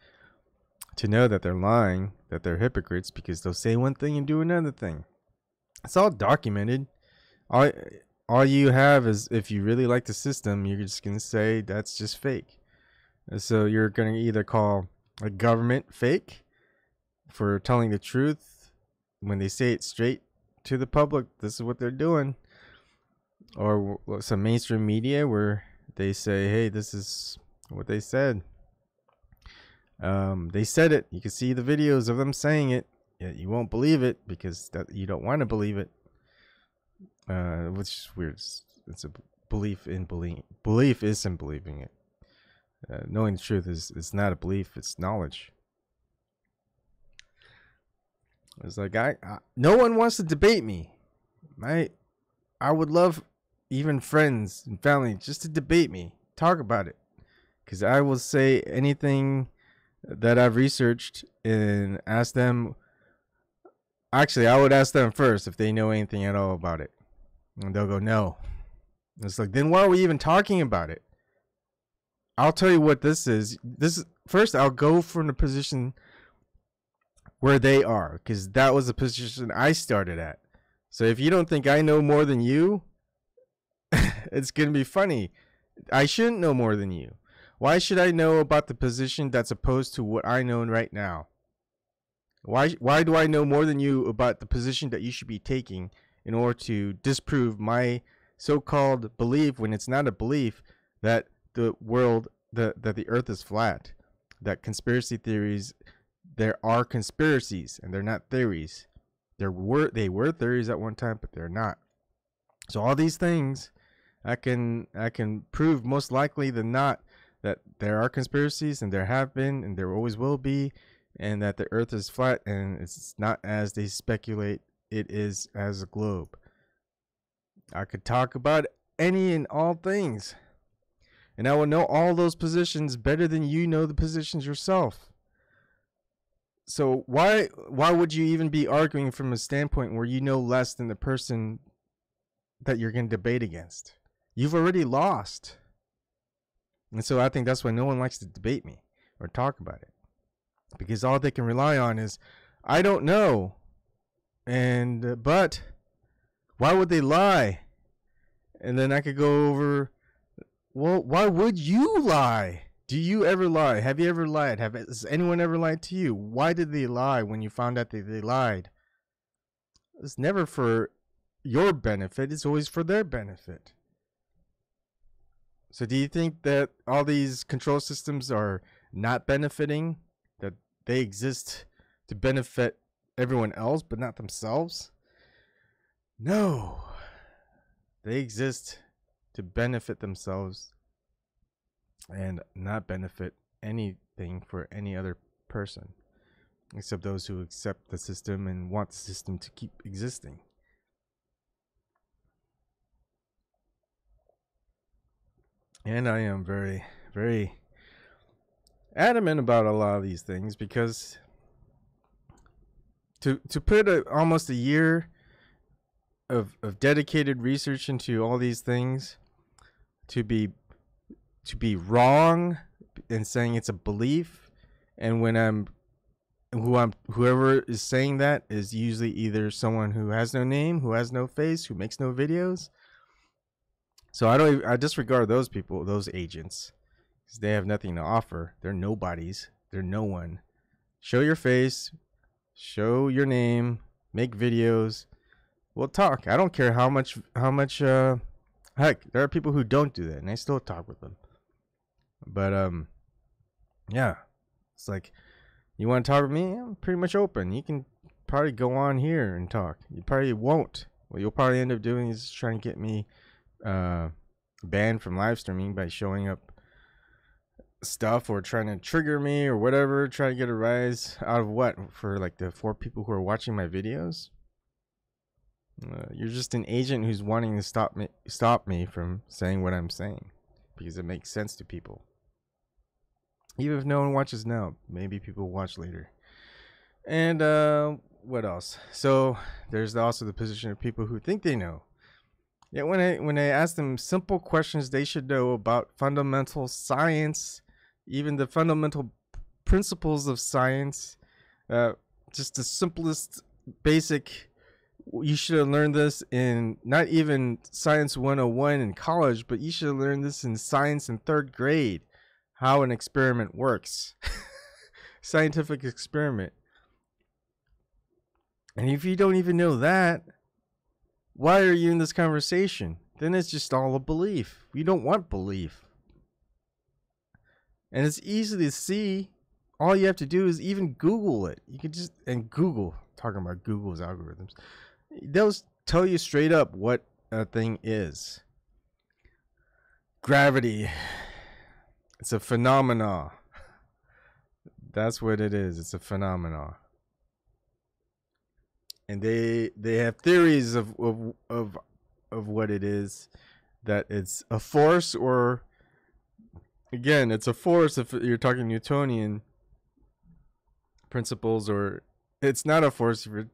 to know that they're lying, that they're hypocrites, because they'll say one thing and do another thing. It's all documented. All you have is, if you really like the system, you're just gonna say that's just fake. So you're gonna either call a government fake for telling the truth when they say it straight to the public. This is what they're doing. Or some mainstream media where they say, hey, this is what they said. They said it. You can see the videos of them saying it. Yet you won't believe it because you don't want to believe it. Which is weird. It's a belief in believing. Belief is in believing it. Knowing the truth is not a belief. It's knowledge. It's like no one wants to debate me. I would love even friends and family just to debate me, talk about it, because I will say anything that I've researched and ask them. Actually, I would ask them first if they know anything at all about it, and they'll go no. It's like, then why are we even talking about it? I'll tell you what this is. First, I'll go from the position where they are, because that was the position I started at. So if you don't think I know more than you, it's going to be funny. I shouldn't know more than you. Why should I know about the position that's opposed to what I know right now? Why do I know more than you about the position that you should be taking in order to disprove my so-called belief, when it's not a belief, that the world, that the earth is flat, that conspiracy theories, there are conspiracies and they're not theories. They were theories at one time, but they're not. So all these things I can prove most likely than not that there are conspiracies, and there have been, and there always will be, and that the earth is flat and it's not as they speculate it is as a globe. I could talk about any and all things, and I will know all those positions better than you know the positions yourself. So why would you even be arguing from a standpoint where you know less than the person that you're going to debate against? You've already lost. And so I think that's why no one likes to debate me or talk about it, because all they can rely on is, I don't know. And but why would they lie? And then I could go over, well, why would you lie? Do you ever lie? Have you ever lied? Has anyone ever lied to you? Why did they lie when you found out that they lied? It's never for your benefit. It's always for their benefit. So do you think that all these control systems are not benefiting? That they exist to benefit everyone else but not themselves? No. They exist to benefit themselves and not benefit anything for any other person. except those who accept the system and want the system to keep existing. And I am very, very adamant about a lot of these things, because to put almost a year of dedicated research into all these things, to be wrong and saying it's a belief, and when whoever is saying that is usually either someone who has no name, who has no face, who makes no videos. So I disregard those people, those agents, because they have nothing to offer. They're nobodies. They're no one. Show your face, show your name, make videos. We'll talk. I don't care how much. Heck, there are people who don't do that, and I still talk with them. But yeah, it's like, you want to talk with me? I'm pretty much open. You can probably go on here and talk. You probably won't. What you'll probably end up doing is trying to get me banned from live streaming by showing up stuff or trying to trigger me or whatever, try to get a rise out of what, for like the 4 people who are watching my videos. You're just an agent who's wanting to stop me from saying what I'm saying, because it makes sense to people. Even if no one watches now, maybe people watch later. And what else? So there's also the position of people who think they know. Yet when I ask them simple questions they should know about fundamental science, even the fundamental principles of science, just the simplest basic, you should have learned this in not even Science 101 in college, but you should have learned this in science in 3rd grade, how an experiment works. Scientific experiment. And if you don't even know that, why are you in this conversation? Then it's just all a belief. We don't want belief. And it's easy to see. All you have to do is even Google it. You can just, and Google, talking about Google's algorithms, they'll tell you straight up what a thing is. Gravity. It's a phenomena. That's what it is. It's a phenomena. And they have theories of what it is, that it's a force, or again, it's a force if you're talking Newtonian principles, or it's not a force if you're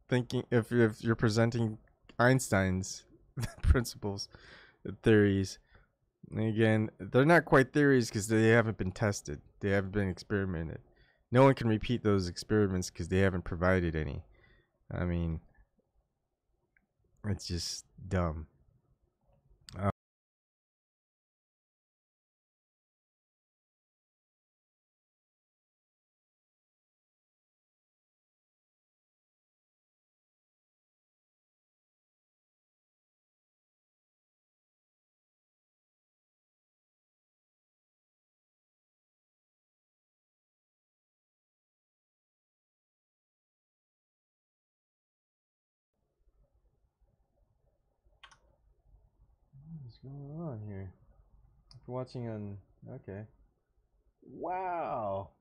thinking, if you're presenting Einstein's principles, theories. And again, they're not quite theories because they haven't been tested. They haven't been experimented. No one can repeat those experiments because they haven't provided any. I mean, it's just dumb. What's going on here? If you're watching on, okay. Wow.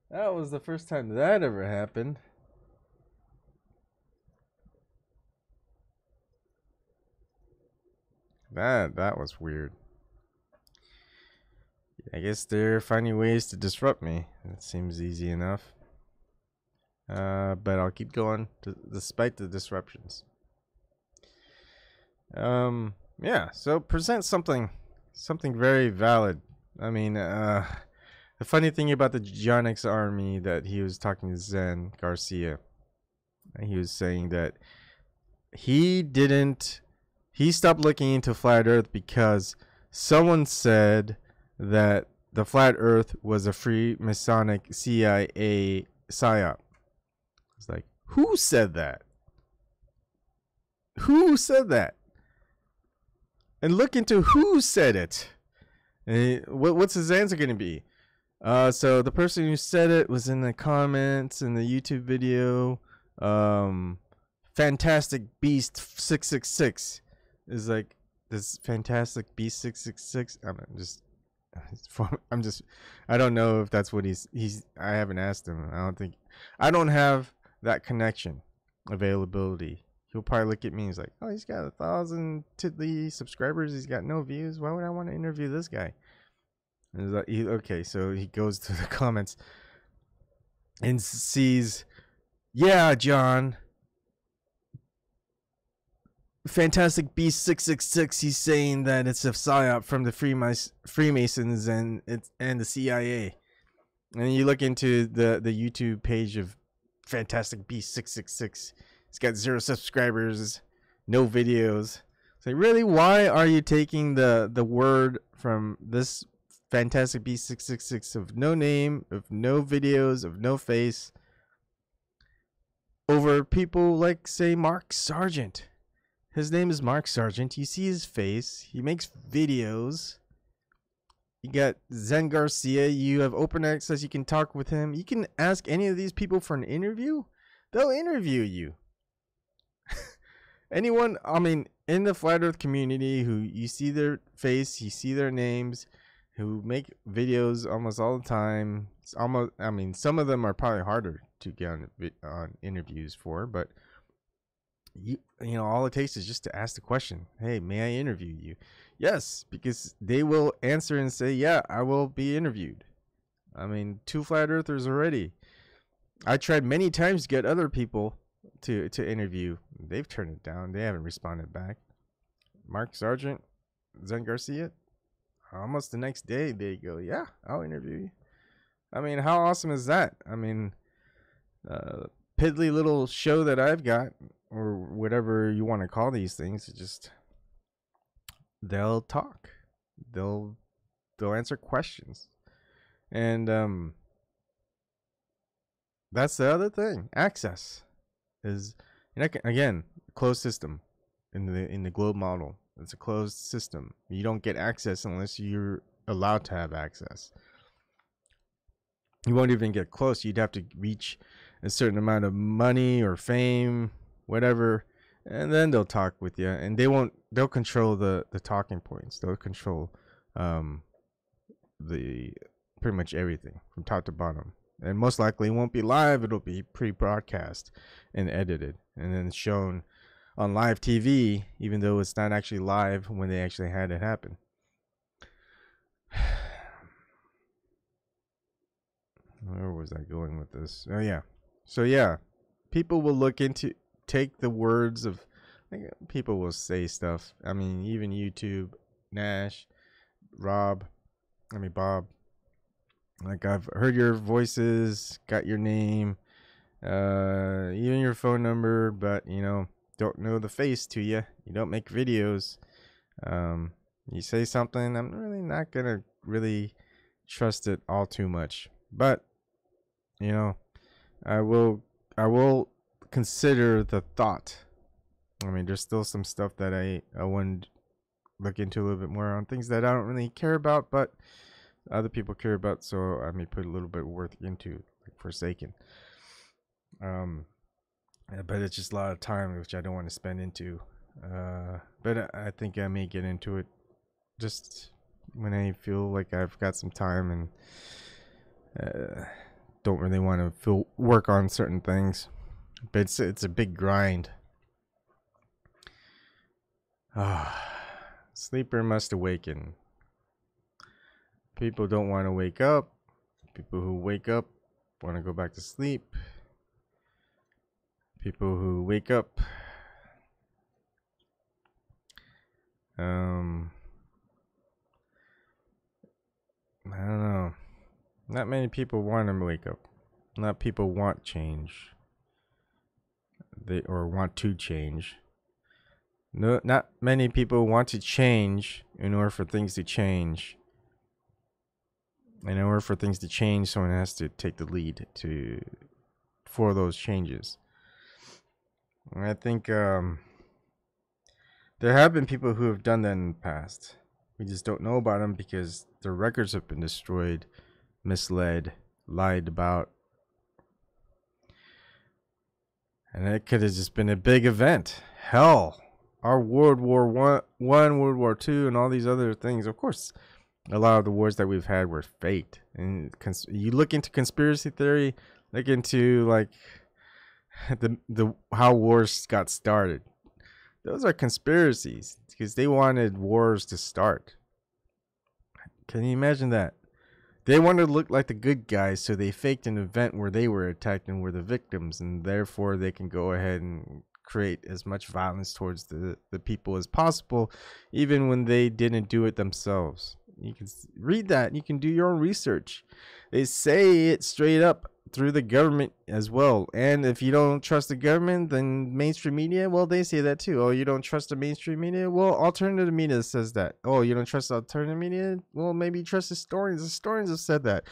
That was the first time that ever happened. That was weird. I guess they're finding ways to disrupt me. That seems easy enough. But I'll keep going despite the disruptions. Yeah, so present something very valid. I mean, the funny thing about the Geonics army, that he was talking to Zen Garcia, and he was saying that he stopped looking into flat earth because someone said that the flat earth was a free Masonic CIA psyop. It's like, who said that? Who said that? And look into who said it. And what's his answer going to be? So the person who said it was in the comments in the YouTube video. Fantastic Beast 666 is like, this Fantastic Beast 666. I'm just I don't know if that's what I haven't asked him. I don't have that connection availability. He'll probably look at me and he's like, oh, he's got 1,000 subscribers. He's got no views. Why would I want to interview this guy? And okay, so he goes to the comments and sees, yeah, John, Fantastic Beast 666. He's saying that it's a psyop from the Freemasons and the CIA. And you look into the YouTube page of Fantastic Beast 666. He's got 0 subscribers, no videos. It's like, really, why are you taking the word from this Fantastic Beast 666 of no name, of no videos, of no face, over people like, say, Mark Sargent? His name is Mark Sargent. You see his face. He makes videos. You got Zen Garcia. You have open access. You can talk with him. You can ask any of these people for an interview. They'll interview you. Anyone, I mean, in the Flat Earth community who you see their face, you see their names, who make videos almost all the time. It's almost, I mean, some of them are probably harder to get on interviews for, but you know, all it takes is just to ask the question, hey, may I interview you? Yes, because they will answer and say, yeah, I will be interviewed. I mean, 2 Flat Earthers already. I tried many times to get other people to interview. They've turned it down. They haven't responded back. Mark Sargent, Zen Garcia, almost the next day they go, yeah, I'll interview you. I mean, how awesome is that? I mean, piddly little show that I've got, or whatever you want to call these things, just they'll talk, they'll answer questions, and that's the other thing. Access is, again, closed system in the globe model. It's a closed system. You don't get access unless you're allowed to have access. You won't even get close. You'd have to reach a certain amount of money or fame, whatever, and then they'll talk with you. And they'll control the talking points. They'll control the pretty much everything from top to bottom. And most likely it won't be live. It'll be pre-broadcast and edited and then shown on live TV, even though it's not actually live when they actually had it happen. Where was I going with this? Oh yeah. So yeah, people will take the words of, people will say stuff. I mean, even YouTube, Nash, Bob. Like, I've heard your voices, got your name, even your phone number, but don't know the face to you. You don't make videos. You say something, I'm really not gonna really trust it all too much. But I will consider the thought. I mean, there's still some stuff that I want to look into a little bit more on, things that I don't really care about, but other people care about, so I may put a little bit of work into, like Forsaken. But it's just a lot of time which I don't want to spend into. But I think I may get into it just when I feel like I've got some time and don't really want to work on certain things. But it's a big grind. Sleeper must awaken. People don't want to wake up. People who wake up want to go back to sleep. People who wake up I don't know. Not many people want to wake up. Not people want change. Or want to change. No, not many people want to change in order for things to change. And in order for things to change, someone has to take the lead for those changes. And I think there have been people who have done that in the past. We just don't know about them because their records have been destroyed, misled, lied about. And it could have just been a big event. Hell, our World War One, World War II, and all these other things. Of course, A lot of the wars that we've had were faked. And you look into conspiracy theory, look into like the how wars got started. Those are conspiracies because they wanted wars to start. Can you imagine that? They wanted to look like the good guys, so they faked an event where they were attacked and were the victims, and therefore they can go ahead and create as much violence towards the people as possible, even when they didn't do it themselves. You can read that. You can do your own research. They say it straight up through the government as well. And if you don't trust the government, then mainstream media, well, they say that too. Oh, you don't trust the mainstream media? Well, alternative media says that. Oh, you don't trust alternative media? Well, maybe trust historians. Historians have said that.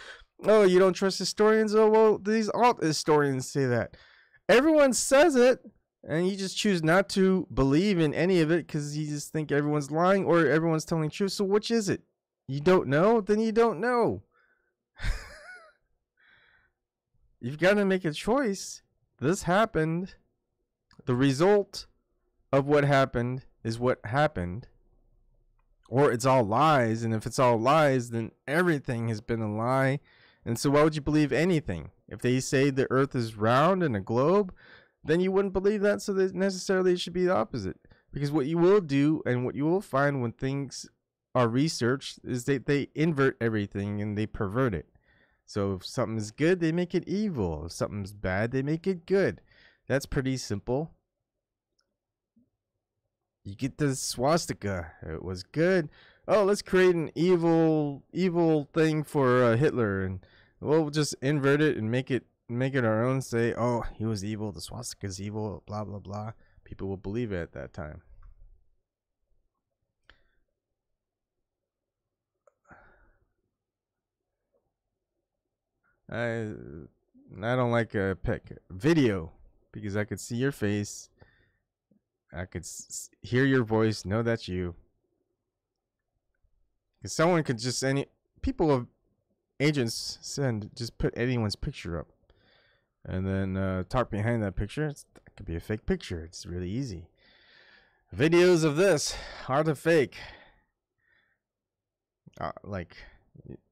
Oh, you don't trust historians? Oh, well, these alt historians say that. Everyone says it, and you just choose not to believe in any of it because you just think everyone's lying or everyone's telling the truth. So which is it? You don't know? Then you don't know. You've got to make a choice. This happened. The result of what happened is what happened. Or it's all lies. And if it's all lies, then everything has been a lie. And so why would you believe anything? If they say the earth is round and a globe, then you wouldn't believe that. So that necessarily it should be the opposite. Because what you will do and what you will find when things are researched is they invert everything and they pervert it. So if something's good, they make it evil. If something's bad, they make it good. That's pretty simple. You get the swastika. It was good. Oh, let's create an evil thing for Hitler, and we'll just invert it and make it our own. Say, oh, he was evil. The swastika's evil. Blah blah blah. People will believe it at that time. I don't like a pic video because I could see your face, I could hear your voice, know that's you. Because someone could just people of agents just put anyone's picture up, and then talk behind that picture. That could be a fake picture. It's really easy. Videos of this are the fake. Like.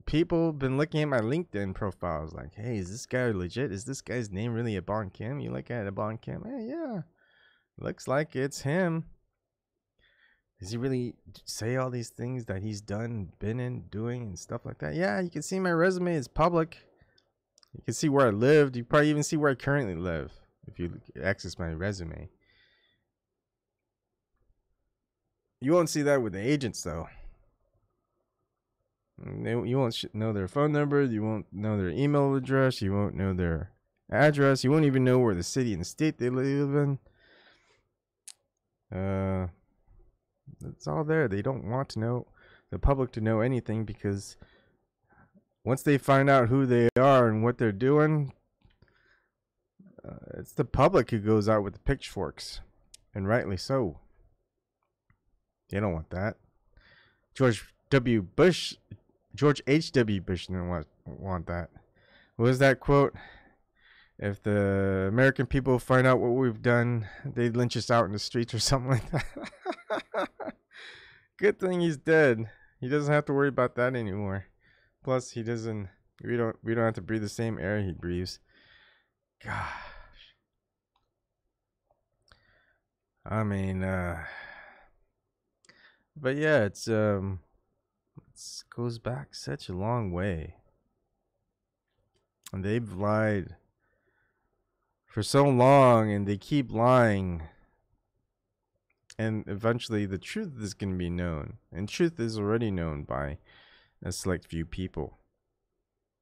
People have been looking at my LinkedIn profiles like, hey, is this guy legit? Is this guy's name really Ebon Kim? You look at Ebon Kim, hey, yeah, looks like it's him. Does he really say all these things that he's done, been in, doing, and stuff like that? Yeah, you can see my resume is public. You can see where I lived. You probably even see where I currently live if you access my resume. You won't see that with the agents, though. You won't know their phone number. You won't know their email address. You won't know their address. You won't even know where the city and state they live in. It's all there. They don't want to know the public to know anything, because once they find out who they are and what they're doing, it's the public who goes out with the pitchforks, and rightly so. They don't want that. George H.W. Bush didn't want that. What was that quote? If the American people find out what we've done, they'd lynch us out in the streets or something like that. Good thing he's dead. He doesn't have to worry about that anymore. Plus, we don't have to breathe the same air he breathes. Gosh. I mean, but yeah, it goes back such a long way. And they've lied for so long, and they keep lying. And eventually the truth is going to be known. And truth is already known by a select few people.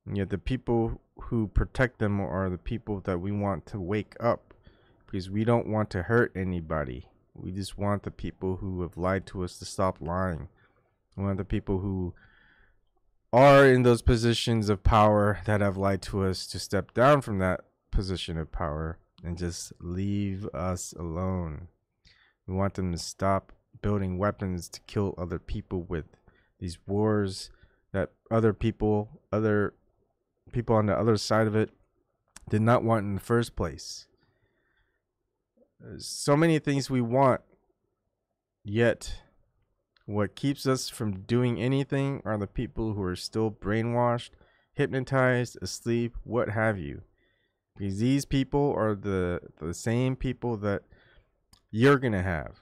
And yet the people who protect them are the people that we want to wake up, because we don't want to hurt anybody. We just want the people who have lied to us to stop lying. We want the people who are in those positions of power that have lied to us to step down from that position of power and just leave us alone. We want them to stop building weapons to kill other people with, these wars that other people on the other side of it did not want in the first place. There's so many things we want, yet What keeps us from doing anything are the people who are still brainwashed, hypnotized, asleep, what have you. Because these people are the same people that you're going to have.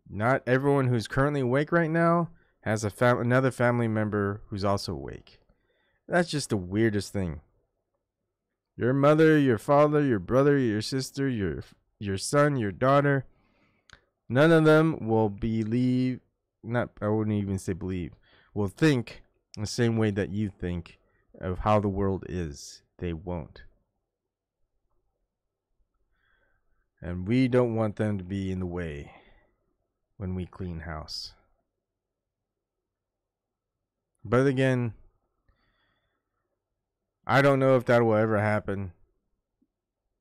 Not everyone who's currently awake right now has another family member who's also awake. That's just the weirdest thing. Your mother, your father, your brother, your sister, your son, your daughter, none of them will believe, not, I wouldn't even say believe, will think the same way that you think of how the world is. They won't. And we don't want them to be in the way when we clean house. But again, I don't know if that will ever happen.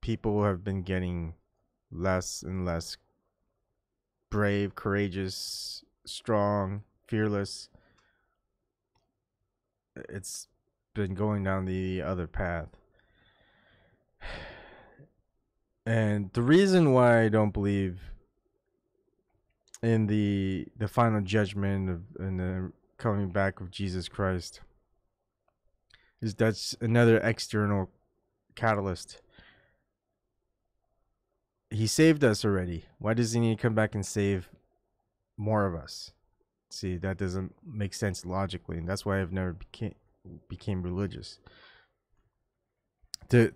People have been getting less and less brave, courageous, strong, fearless. It's been going down the other path. And the reason why I don't believe in the final judgment and the coming back of Jesus Christ is that's another external catalyst. He saved us already. Why does he need to come back and save more of us? See, that doesn't make sense logically, and that's why I've never became religious. To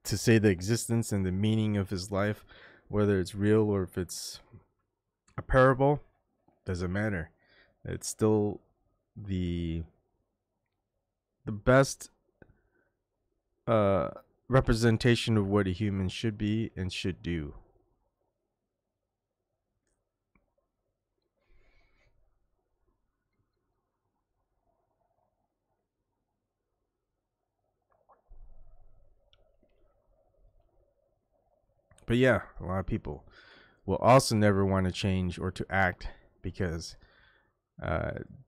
say the existence and the meaning of his life, whether it's real or if it's a parable, doesn't matter. It's still the best representation of what a human should be and should do. But yeah, a lot of people will also never want to change or to act because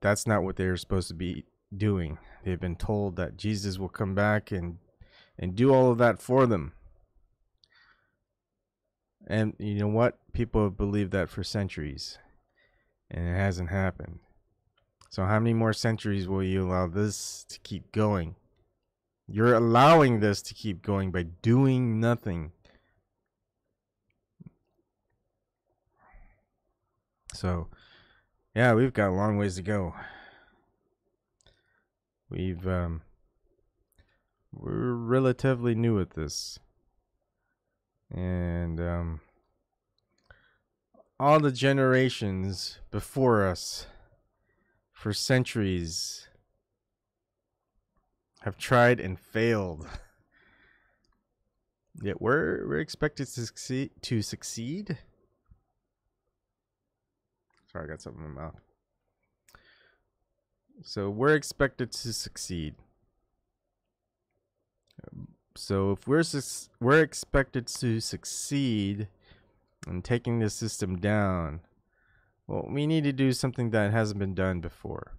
that's not what they're supposed to be doing. They've been told that Jesus will come back and do all of that for them. And you know what? People have believed that for centuries, and it hasn't happened. So how many more centuries will you allow this to keep going? You're allowing this to keep going by doing nothing. So, yeah, we've got a long ways to go. We're relatively new at this. And all the generations before us for centuries have tried and failed. Yet we're expected to succeed. Sorry, I got something in my mouth. So we're expected to succeed. So if we're expected to succeed in taking the system down, well, we need to do something that hasn't been done before.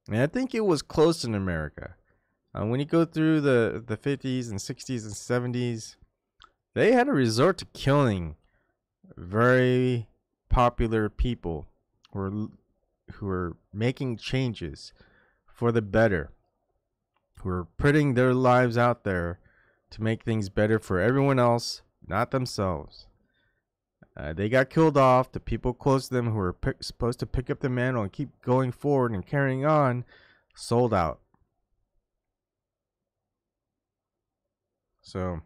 And I think it was close in America. When you go through the 50s and 60s and 70s, they had a resort to killing very popular people who are making changes for the better, who are putting their lives out there to make things better for everyone else, not themselves. They got killed off. The people close to them who were supposed to pick up the mantle and keep going forward and carrying on sold out. So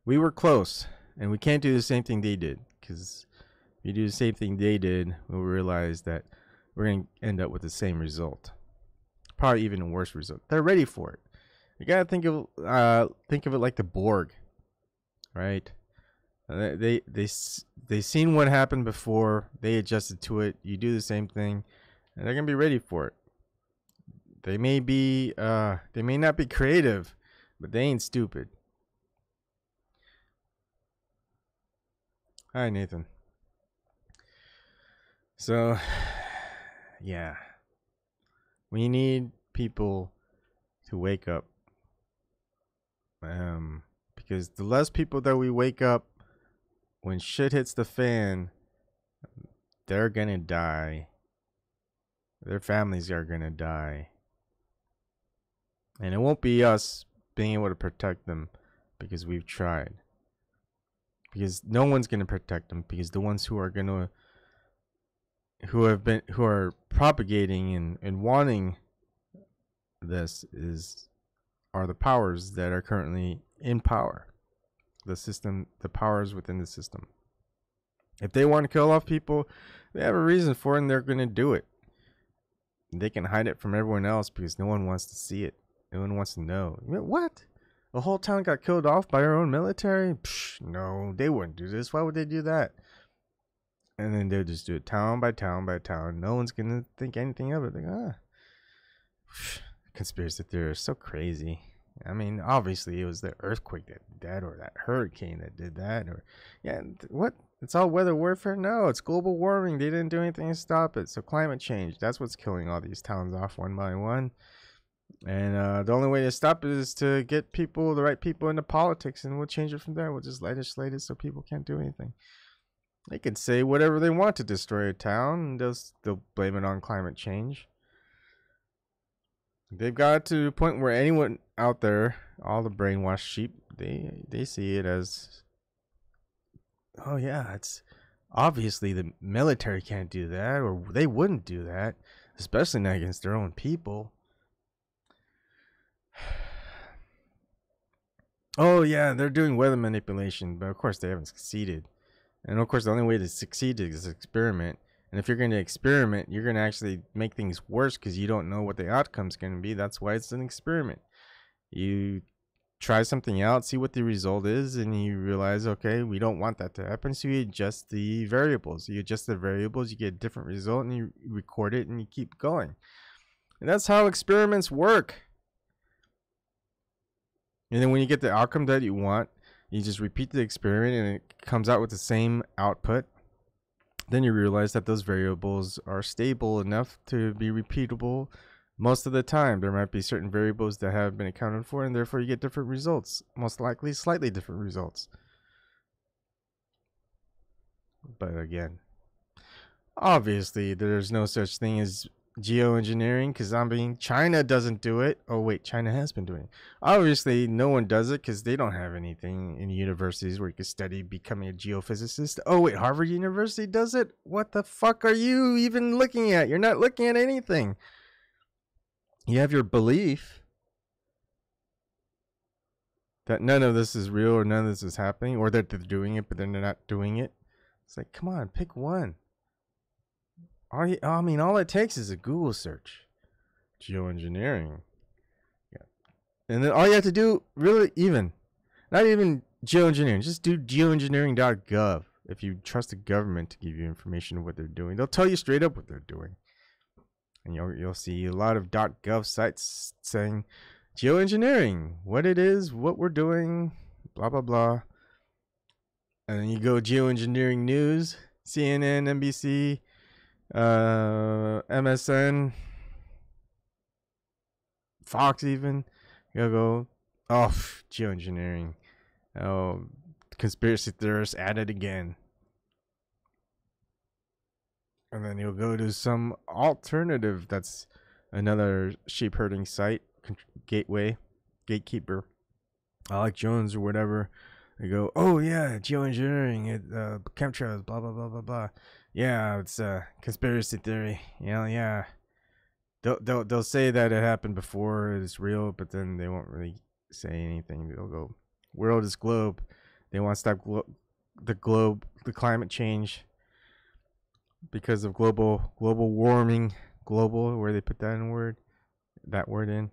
we were close, and we can't do the same thing they did, because if you do the same thing they did, we'll realize that we're going to end up with the same result, probably even a worse result. They're ready for it. You gotta think of it like the Borg, right? They seen what happened before. They adjusted to it. You do the same thing, and they're gonna be ready for it. They may not be creative, but they ain't stupid. Hi, Nathan. So, yeah, we need people to wake up. Because the less people that we wake up when shit hits the fan, they're gonna die. Their families are gonna die. And it won't be us being able to protect them because we've tried. Because no one's gonna protect them, because the ones who are propagating and wanting this are the powers that are currently in power. The system, the powers within the system. If they want to kill off people, they have a reason for it and they're going to do it. They can hide it from everyone else because no one wants to see it. No one wants to know. What? The whole town got killed off by our own military? Psh, no, they wouldn't do this. Why would they do that? And then they'll just do it town by town by town. No one's going to think anything of it. Like, conspiracy theorists, so crazy. I mean, obviously it was the earthquake that did that, or that hurricane that did that, or yeah, what? It's all weather warfare? No, it's global warming. They didn't do anything to stop it. So climate change, that's what's killing all these towns off one by one. And the only way to stop it is to get people, the right people, into politics, and we'll change it from there. We'll just legislate it so people can't do anything. They can say whatever they want to destroy a town, and they'll blame it on climate change. They've got to the point where anyone out there, all the brainwashed sheep, they see it as, oh yeah, it's obviously the military can't do that, or they wouldn't do that, especially not against their own people. Oh yeah, they're doing weather manipulation, but of course they haven't succeeded. And of course the only way to succeed is experiment. And if you're going to experiment, you're going to actually make things worse because you don't know what the outcome's going to be. That's why it's an experiment. You try something out, see what the result is, and you realize, okay, we don't want that to happen. So you adjust the variables. You adjust the variables, you get a different result, and you record it, and you keep going. And that's how experiments work. And then when you get the outcome that you want, you just repeat the experiment, and it comes out with the same output. Then you realize that those variables are stable enough to be repeatable most of the time. There might be certain variables that have been accounted for, and therefore you get different results. Most likely, slightly different results. But again, obviously, there's no such thing as geoengineering, because China doesn't do it. Oh wait, China has been doing it. Obviously no one does it because they don't have anything in universities where you can study becoming a geophysicist. Oh wait, Harvard University does it? What the fuck are you even looking at? You're not looking at anything. You have your belief that none of this is real, or none of this is happening, or that they're doing it but then they're not doing it. It's like, come on, pick one. All it takes is a Google search. Geoengineering. Yeah. And then all you have to do, really, not even geoengineering, just do geoengineering.gov. If you trust the government to give you information of what they're doing, they'll tell you straight up what they're doing. And you'll see a lot of .gov sites saying geoengineering, what it is, what we're doing, blah, blah, blah. And then you go geoengineering news, CNN, NBC, MSN, Fox, even. You'll go, oh, geoengineering. Oh, conspiracy theorists at it again. And then you'll go to some alternative that's another sheep herding site, gatekeeper, Alex Jones or whatever. They go, oh yeah, geoengineering, chemtrails, blah blah blah blah blah. Yeah, it's a conspiracy theory. Yeah. They'll say that it happened before, it's real, but then they won't really say anything. They'll go, world is globe. They want to stop the climate change because of global warming. Global, where they put that word in.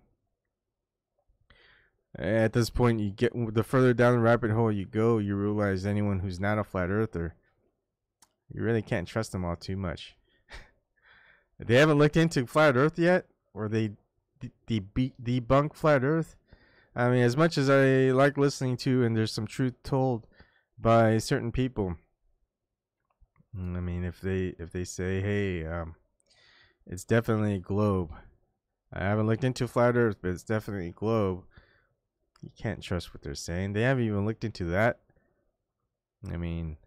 At this point, you get the further down the rabbit hole you go, you realize anyone who's not a flat earther, you really can't trust them all too much. They haven't looked into flat earth yet, or they debunk flat earth. I mean, as much as I like listening to, and there's some truth told by certain people. I mean, if they say, hey, it's definitely a globe. I haven't looked into flat earth, but it's definitely a globe. You can't trust what they're saying. They haven't even looked into that. I mean,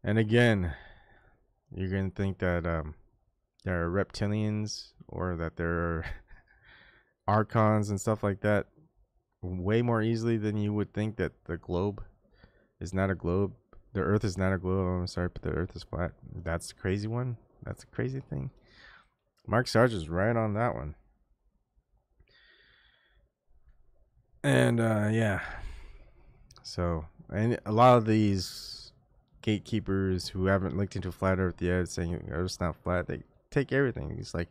and again, You're gonna think that there are reptilians or that there are archons and stuff like that way more easily than you would think that the globe is not a globe. The Earth is not a globe. I'm sorry, but the Earth is flat. That's the crazy one. That's a crazy thing. Mark Sarge is right on that one. And yeah. So, and a lot of these gatekeepers who haven't looked into flat Earth yet, saying Earth's not flat, they take everything. It's like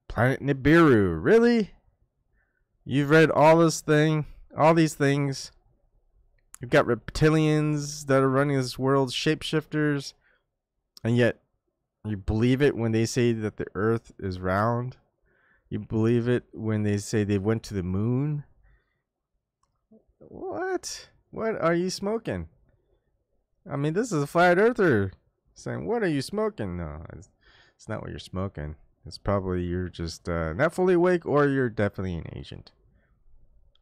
planet Nibiru. Really? You've read all these things. You've got reptilians that are running this world, shapeshifters, and yet you believe it when they say that the Earth is round. You believe it when they say they went to the moon. What? What are you smoking? I mean, this is a flat earther saying, what are you smoking? No, it's not what you're smoking. It's probably you're just not fully awake, or you're definitely an agent.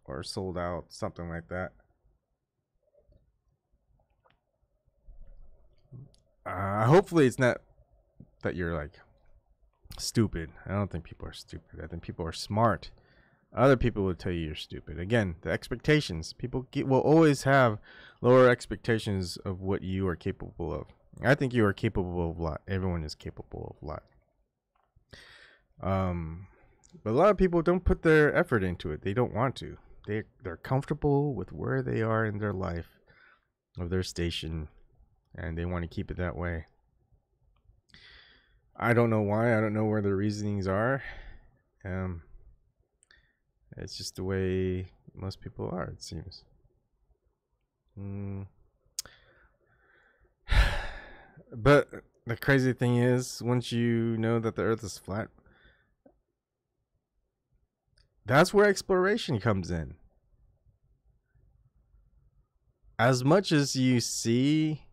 Or sold out, something like that. Hopefully it's not that you're like stupid. I don't think people are stupid. I think people are smart. Other people will tell you you're stupid. Again, the expectations. People will always have lower expectations of what you are capable of. I think you are capable of a lot. Everyone is capable of a lot. But a lot of people don't put their effort into it. They don't want to. They're comfortable with where they are in their life, of their station, and they want to keep it that way. I don't know why. I don't know where the reasonings are. It's just the way most people are, it seems. But the crazy thing is, once you know that the Earth is flat, that's where exploration comes in. As much as you see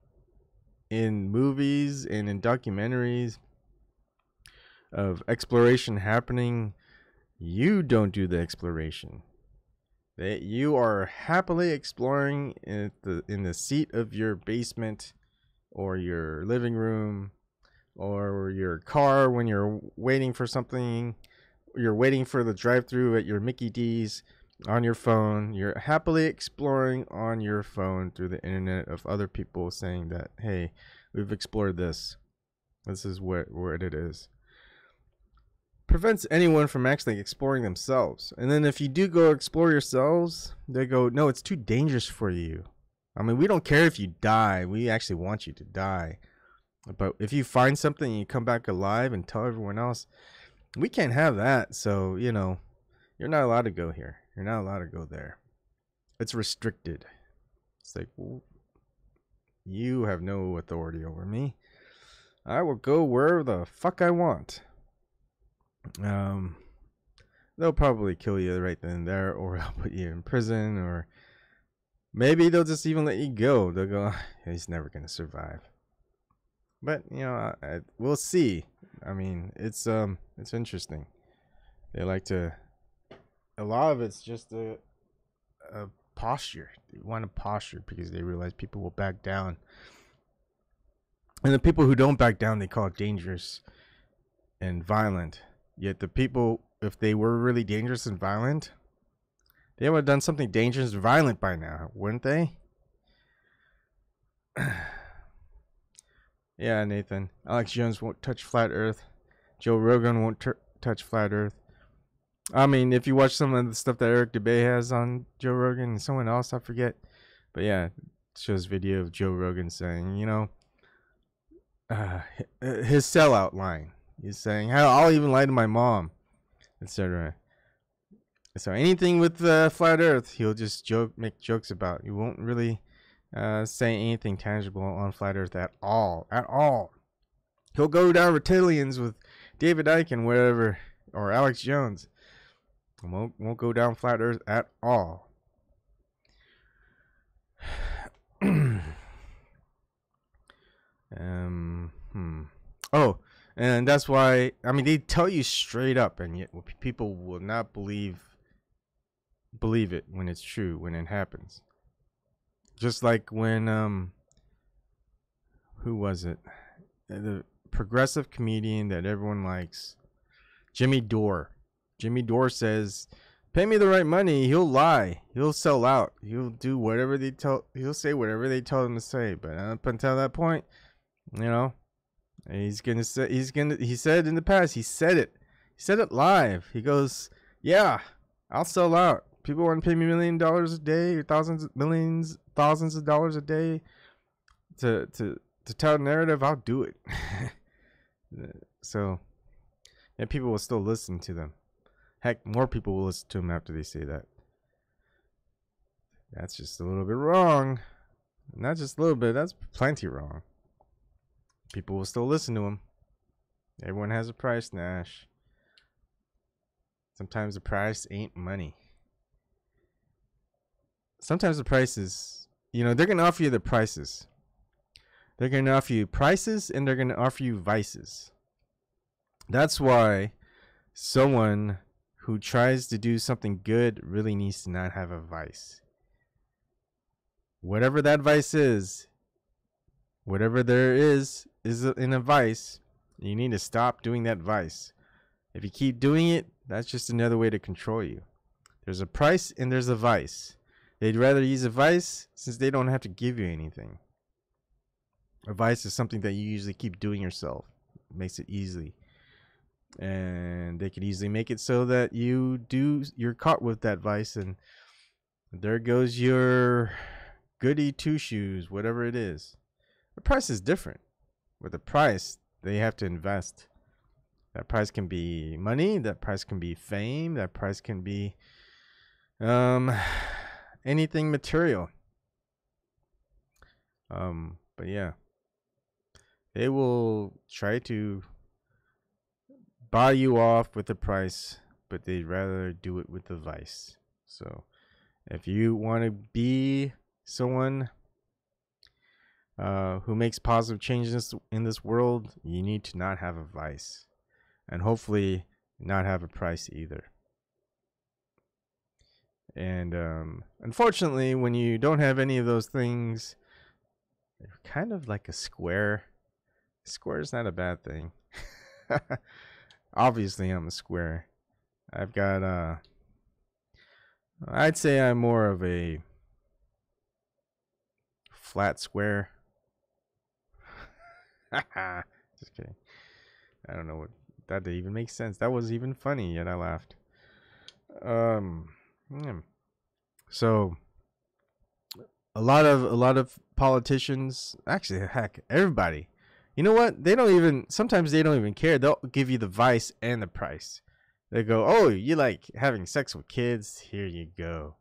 in movies and in documentaries of exploration happening, you don't do the exploration. You are happily exploring in the seat of your basement or your living room or your car when you're waiting for something. You're waiting for the drive-thru at your Mickey D's on your phone. You're happily exploring on your phone through the internet of other people saying that, hey, we've explored this. This is what it is. Prevents anyone from actually exploring themselves. And then if you do go explore yourselves, they go, no, it's too dangerous for you. I mean, we don't care if you die. We actually want you to die. But if you find something and you come back alive and tell everyone else, we can't have that. So, you're not allowed to go here. You're not allowed to go there. It's restricted. It's like, well, you have no authority over me. I will go where the fuck I want. They'll probably kill you right then and there, or they'll put you in prison, or maybe they'll just even let you go. They'll go, he's never gonna survive. But we'll see. I mean, it's interesting. They like to. A lot of it's just a posture. They want a posture because they realize people will back down, and the people who don't back down, they call it dangerous and violent. Yet the people, if they were really dangerous and violent, they would have done something dangerous and violent by now, wouldn't they? Yeah, Nathan. Alex Jones won't touch flat Earth. Joe Rogan won't touch flat Earth. I mean, if you watch some of the stuff that Eric DeBay has on Joe Rogan and someone else, I forget. But yeah, it shows video of Joe Rogan saying, his sellout line. He's saying, I'll even lie to my mom, etc. So anything with flat Earth, he'll just make jokes about. He won't really say anything tangible on flat Earth at all. At all. He'll go down reptilians with David Icke and whatever, or Alex Jones. Won't go down flat Earth at all. Oh, and that's why, I mean, they tell you straight up, and yet people will not believe it when it's true, when it happens. Just like when who was it? the progressive comedian that everyone likes, Jimmy Dore. Jimmy Dore says, "Pay me the right money, he'll lie, he'll sell out, he'll do whatever they tell, he'll say whatever they tell him to say." But up until that point, you know, he's gonna say, he said in the past, he said it live. He goes, "Yeah, I'll sell out. People want to pay me $1 million a day, or thousands of dollars a day to tell a narrative. I'll do it." So, and people will still listen to them. Heck, more people will listen to them after they say that. That's just a little bit wrong. Not just a little bit, that's plenty wrong. People will still listen to him. Everyone has a price, Nash. Sometimes the price ain't money. Sometimes the price is, they're going to offer you the prices. They're going to offer you prices, and they're going to offer you vices. That's why someone who tries to do something good really needs to not have a vice. Whatever that vice is, whatever there is in a vice, you need to stop doing that vice. If you keep doing it, that's just another way to control you. There's a price and there's a vice. They'd rather use a vice since they don't have to give you anything. A vice is something that you usually keep doing yourself. It makes it easy. And they could easily make it so that you're caught with that vice, and there goes your goody two shoes, whatever it is. The price is different. With the price, they have to invest. That price can be money, that price can be fame, that price can be anything material. But yeah, they will try to buy you off with the price, but they'd rather do it with the vice. So if you want to be someone who makes positive changes in this world, you need to not have a vice, and hopefully not have a price either. And unfortunately, when you don't have any of those things, you're kind of like a square. Square is not a bad thing. Obviously, I'm a square. I've got I'd say I'm more of a flat square. Just kidding. I don't know what that didn't even make sense. That was even funny, yet I laughed. So a lot of politicians, actually, heck, everybody. You know what? Sometimes they don't even care. They'll give you the vice and the price. They go, "Oh, you like having sex with kids? Here you go.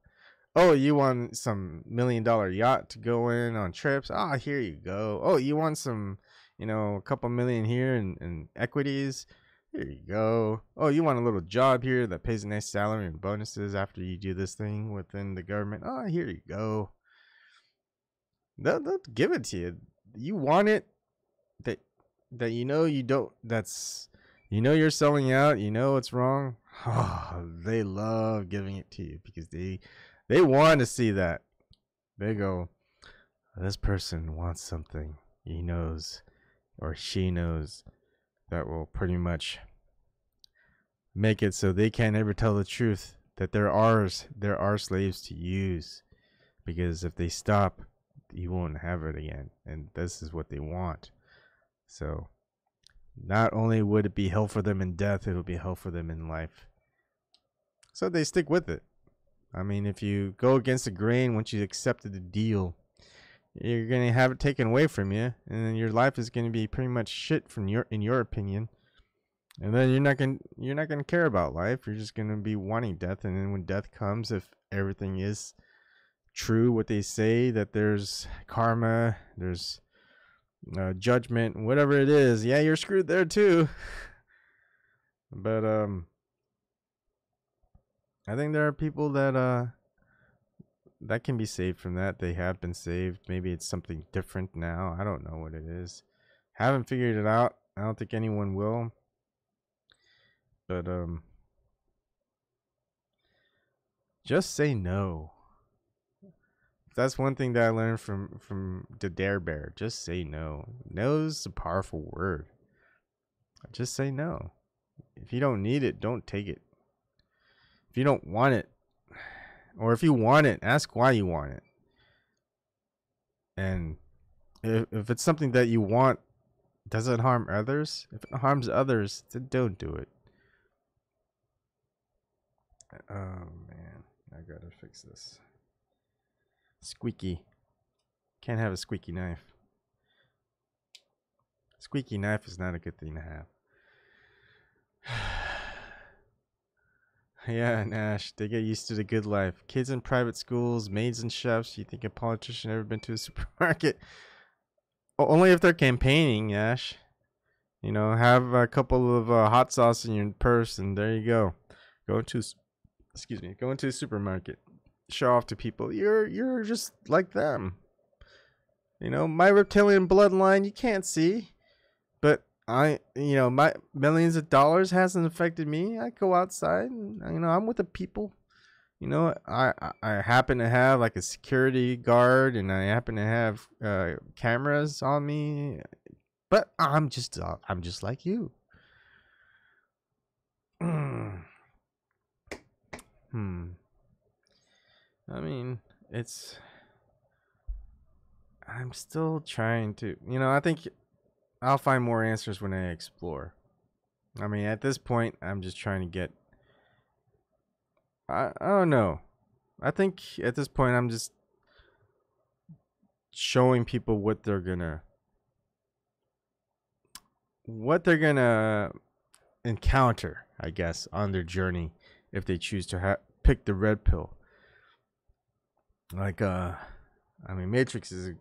Oh, you want some $1 million yacht to go in on trips? Ah, here you go. Oh, you want some, a couple million here in equities? Here you go. Oh, you want a little job here that pays a nice salary and bonuses after you do this thing within the government? Oh, here you go." They'll give it to you. You want it. That you don't. You're selling out. You know it's wrong. Oh, they love giving it to you because they want to see that. They go, "This person wants something he knows or she knows that will pretty much make it so they can't ever tell the truth, that they're ours. There are slaves to use, because if they stop, you won't have it again." And this is what they want. So not only would it be hell for them in death, it'll be hell for them in life. So they stick with it. I mean, if you go against the grain, once you accepted the deal, you're gonna have it taken away from you, and then your life is gonna be pretty much shit in your opinion. And then you're not gonna care about life. You're just gonna be wanting death. And then when death comes, if everything is true, what they say, that there's karma, there's judgment, whatever it is, yeah, you're screwed there too. But I think there are people that can be saved from that. They have been saved. Maybe it's something different now. I don't know what it is. Haven't figured it out. I don't think anyone will. But just say no. that's one thing that I learned from the Dare Bear. Just say no. No is a powerful word. Just say no. If you don't need it, don't take it. If you don't want it, or if you want it, ask why you want it. And if it's something that you want, does it harm others? If it harms others, then don't do it. Oh man, I gotta fix this. Squeaky. Can't have a squeaky knife. Squeaky knife is not a good thing to have. Yeah, Nash, they get used to the good life. Kids in private schools, maids and chefs. You think a politician ever been to a supermarket? Only if they're campaigning, Nash. You know, have a couple of hot sauce in your purse, and there you go. Go into a supermarket. Show off to people. You're just like them. You know, my reptilian bloodline you can't see, but my millions of dollars hasn't affected me. I go outside and, I'm with the people. You know, I happen to have like a security guard, and I happen to have cameras on me, but I'm just like you. I mean, I'm still trying to, I think I'll find more answers when I explore. I mean, at this point, I'm just trying to get, I don't know. I think at this point, I'm just showing people what they're gonna encounter, I guess, on their journey if they choose to pick the red pill. Like, Matrix is a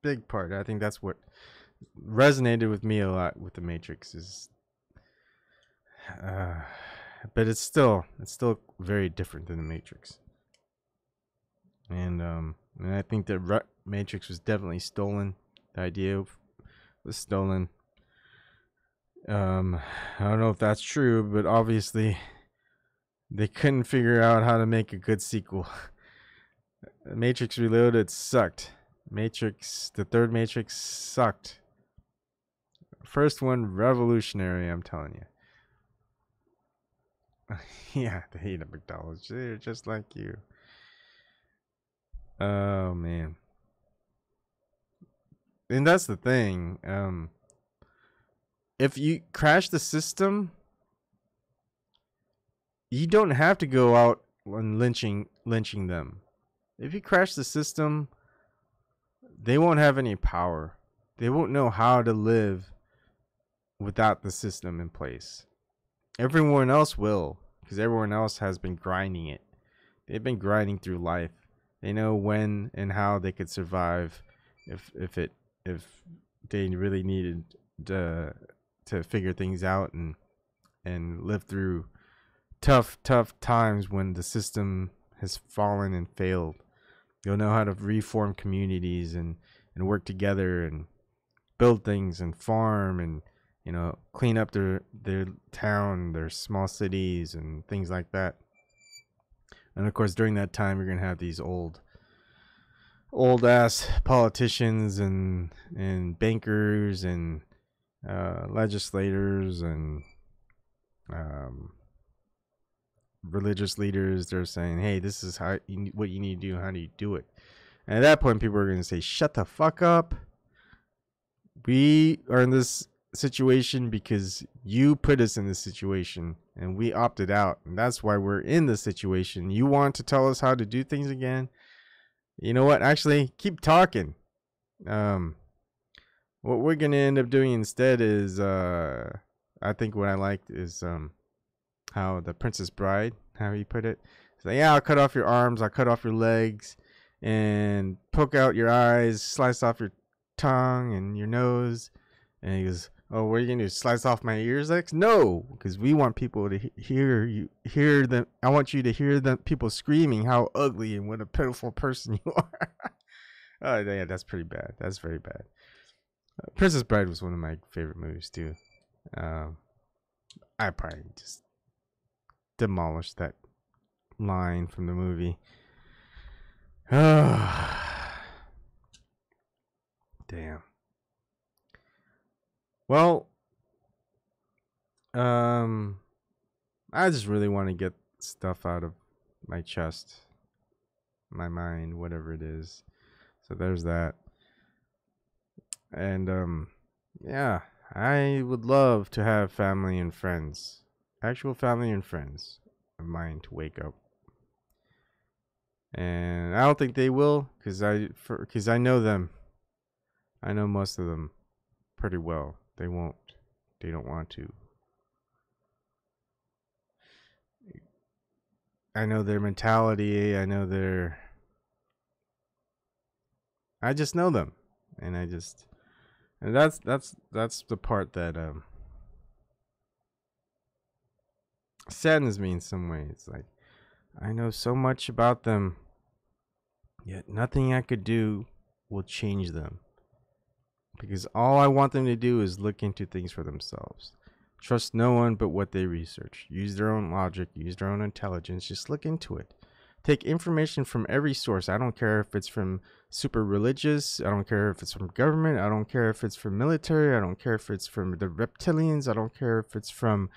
big part. I think that's what resonated with me a lot with the Matrix is, but it's still very different than the Matrix. And I think the Matrix was definitely stolen. The idea was stolen. I don't know if that's true, but obviously they couldn't figure out how to make a good sequel. Matrix Reloaded sucked. The third Matrix sucked. First one, revolutionary, I'm telling you. Yeah, they hate McDonald's. They're just like you. Oh, man. And that's the thing. If you crash the system, you don't have to go out and lynching them. If you crash the system, they won't have any power. They won't know how to live without the system in place. Everyone else will, because everyone else has been grinding it. They've been grinding through life. They know when and how they could survive if they really needed to figure things out and live through tough times when the system has fallen and failed. You'll know how to reform communities and work together and build things and farm and clean up their town, their small cities and things like that. And of course, during that time, you're gonna have these old ass politicians and bankers and legislators and religious leaders. They're saying, hey, this is what you need to do. How do you do it? And at that point, people are going to say, shut the fuck up. We are in this situation because you put us in this situation and we opted out. And that's why we're in this situation. You want to tell us how to do things again? You know what? Actually, keep talking. What we're going to end up doing instead is, I think what I liked is how the Princess Bride, how he put it. He's like, yeah, I'll cut off your arms, I'll cut off your legs, and poke out your eyes, slice off your tongue and your nose. And he goes, oh, what are you going to do, slice off my ears, X? No, because we want people to hear them. I want you to hear them, people screaming how ugly and what a pitiful person you are. Oh, yeah, that's pretty bad. That's very bad. Princess Bride was one of my favorite movies, too. I probably just demolished that line from the movie. Well, I just really want to get stuff out of my chest, my mind, whatever it is. So there's that. And yeah, I would love to have family and friends, actual family and friends of mine to wake up. And I don't think they will, cause I know them. I know most of them pretty well. They won't. They don't want to. I know their mentality. I know their. I just know them, and and that's the part that saddens me in some ways. It's like I know so much about them, yet nothing I could do will change them. Because all I want them to do is look into things for themselves. Trust no one but what they research. Use their own logic, use their own intelligence. Just look into it. Take information from every source. I don't care if it's from super religious. I don't care if it's from government. I don't care if it's from military. I don't care if it's from the reptilians. I don't care if it's from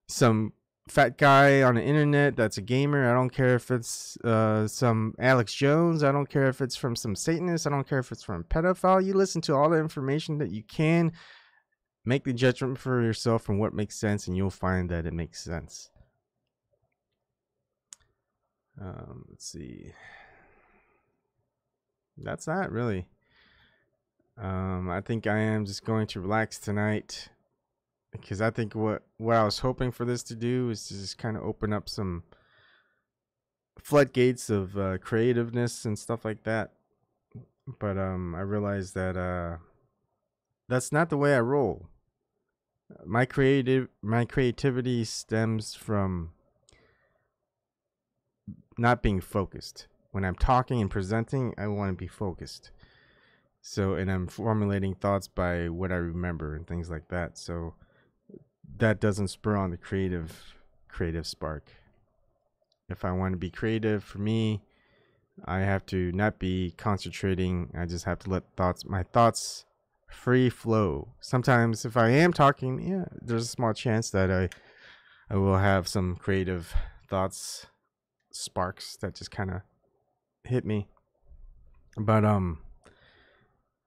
some fat guy on the internet that's a gamer. I don't care if it's some Alex Jones. I don't care if it's from some Satanist. I don't care if it's from a pedophile. You listen to all the information that you can, make the judgment for yourself from what makes sense, and you'll find that it makes sense. Let's see. That's that really. I think I am just going to relax tonight. Because I think what I was hoping for this to do is to just kind of open up some floodgates of creativeness and stuff like that. But I realized that that's not the way I roll. My creativity stems from not being focused. When I'm talking and presenting, I want to be focused. So, and I'm formulating thoughts by what I remember and things like that. So that doesn't spur on the creative spark. If I want to be creative, for me, I have to not be concentrating. I just have to let my thoughts free flow. Sometimes if I am talking, yeah, there's a small chance that I will have some creative thoughts, sparks that just kind of hit me. But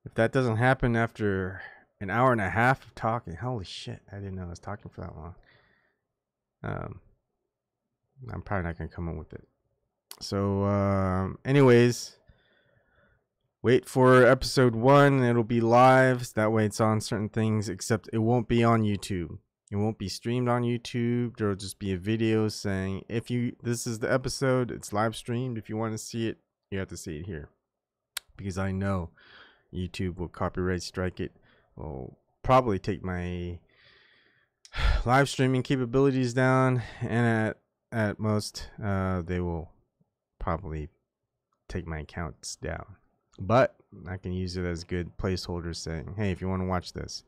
if that doesn't happen after an hour and a half of talking, holy shit, I didn't know I was talking for that long. I'm probably not gonna come up with it. So anyways, wait for episode 1. It'll be live. That way it's on certain things, except it won't be on YouTube. It won't be streamed on YouTube. There'll just be a video saying, this is the episode, it's live streamed. If you want to see it, you have to see it here. Because I know YouTube will copyright strike it. Will probably take my live streaming capabilities down, and at most they will probably take my accounts down. But I can use it as good placeholders saying, hey, if you want to watch this,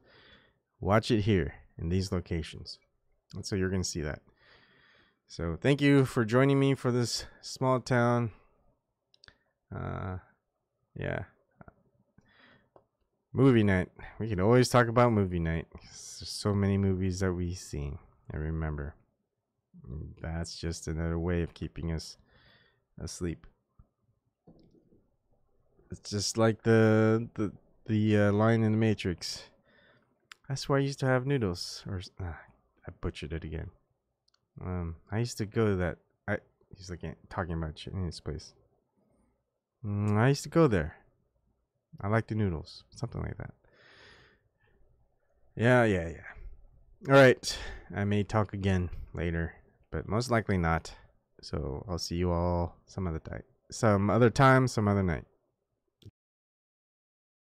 watch it here in these locations. And so you're going to see that. So thank you for joining me for this small town. Yeah. Movie night. We can always talk about movie night. There's so many movies that we've seen and remember. That's just another way of keeping us asleep. It's just like the line in the Matrix. I swear I used to have noodles. Or I butchered it again. I used to go to that. He's like talking about Chinese place. I used to go there. I like the noodles. Something like that. Yeah. All right. I may talk again later, but most likely not. So I'll see you all some other time, some other night.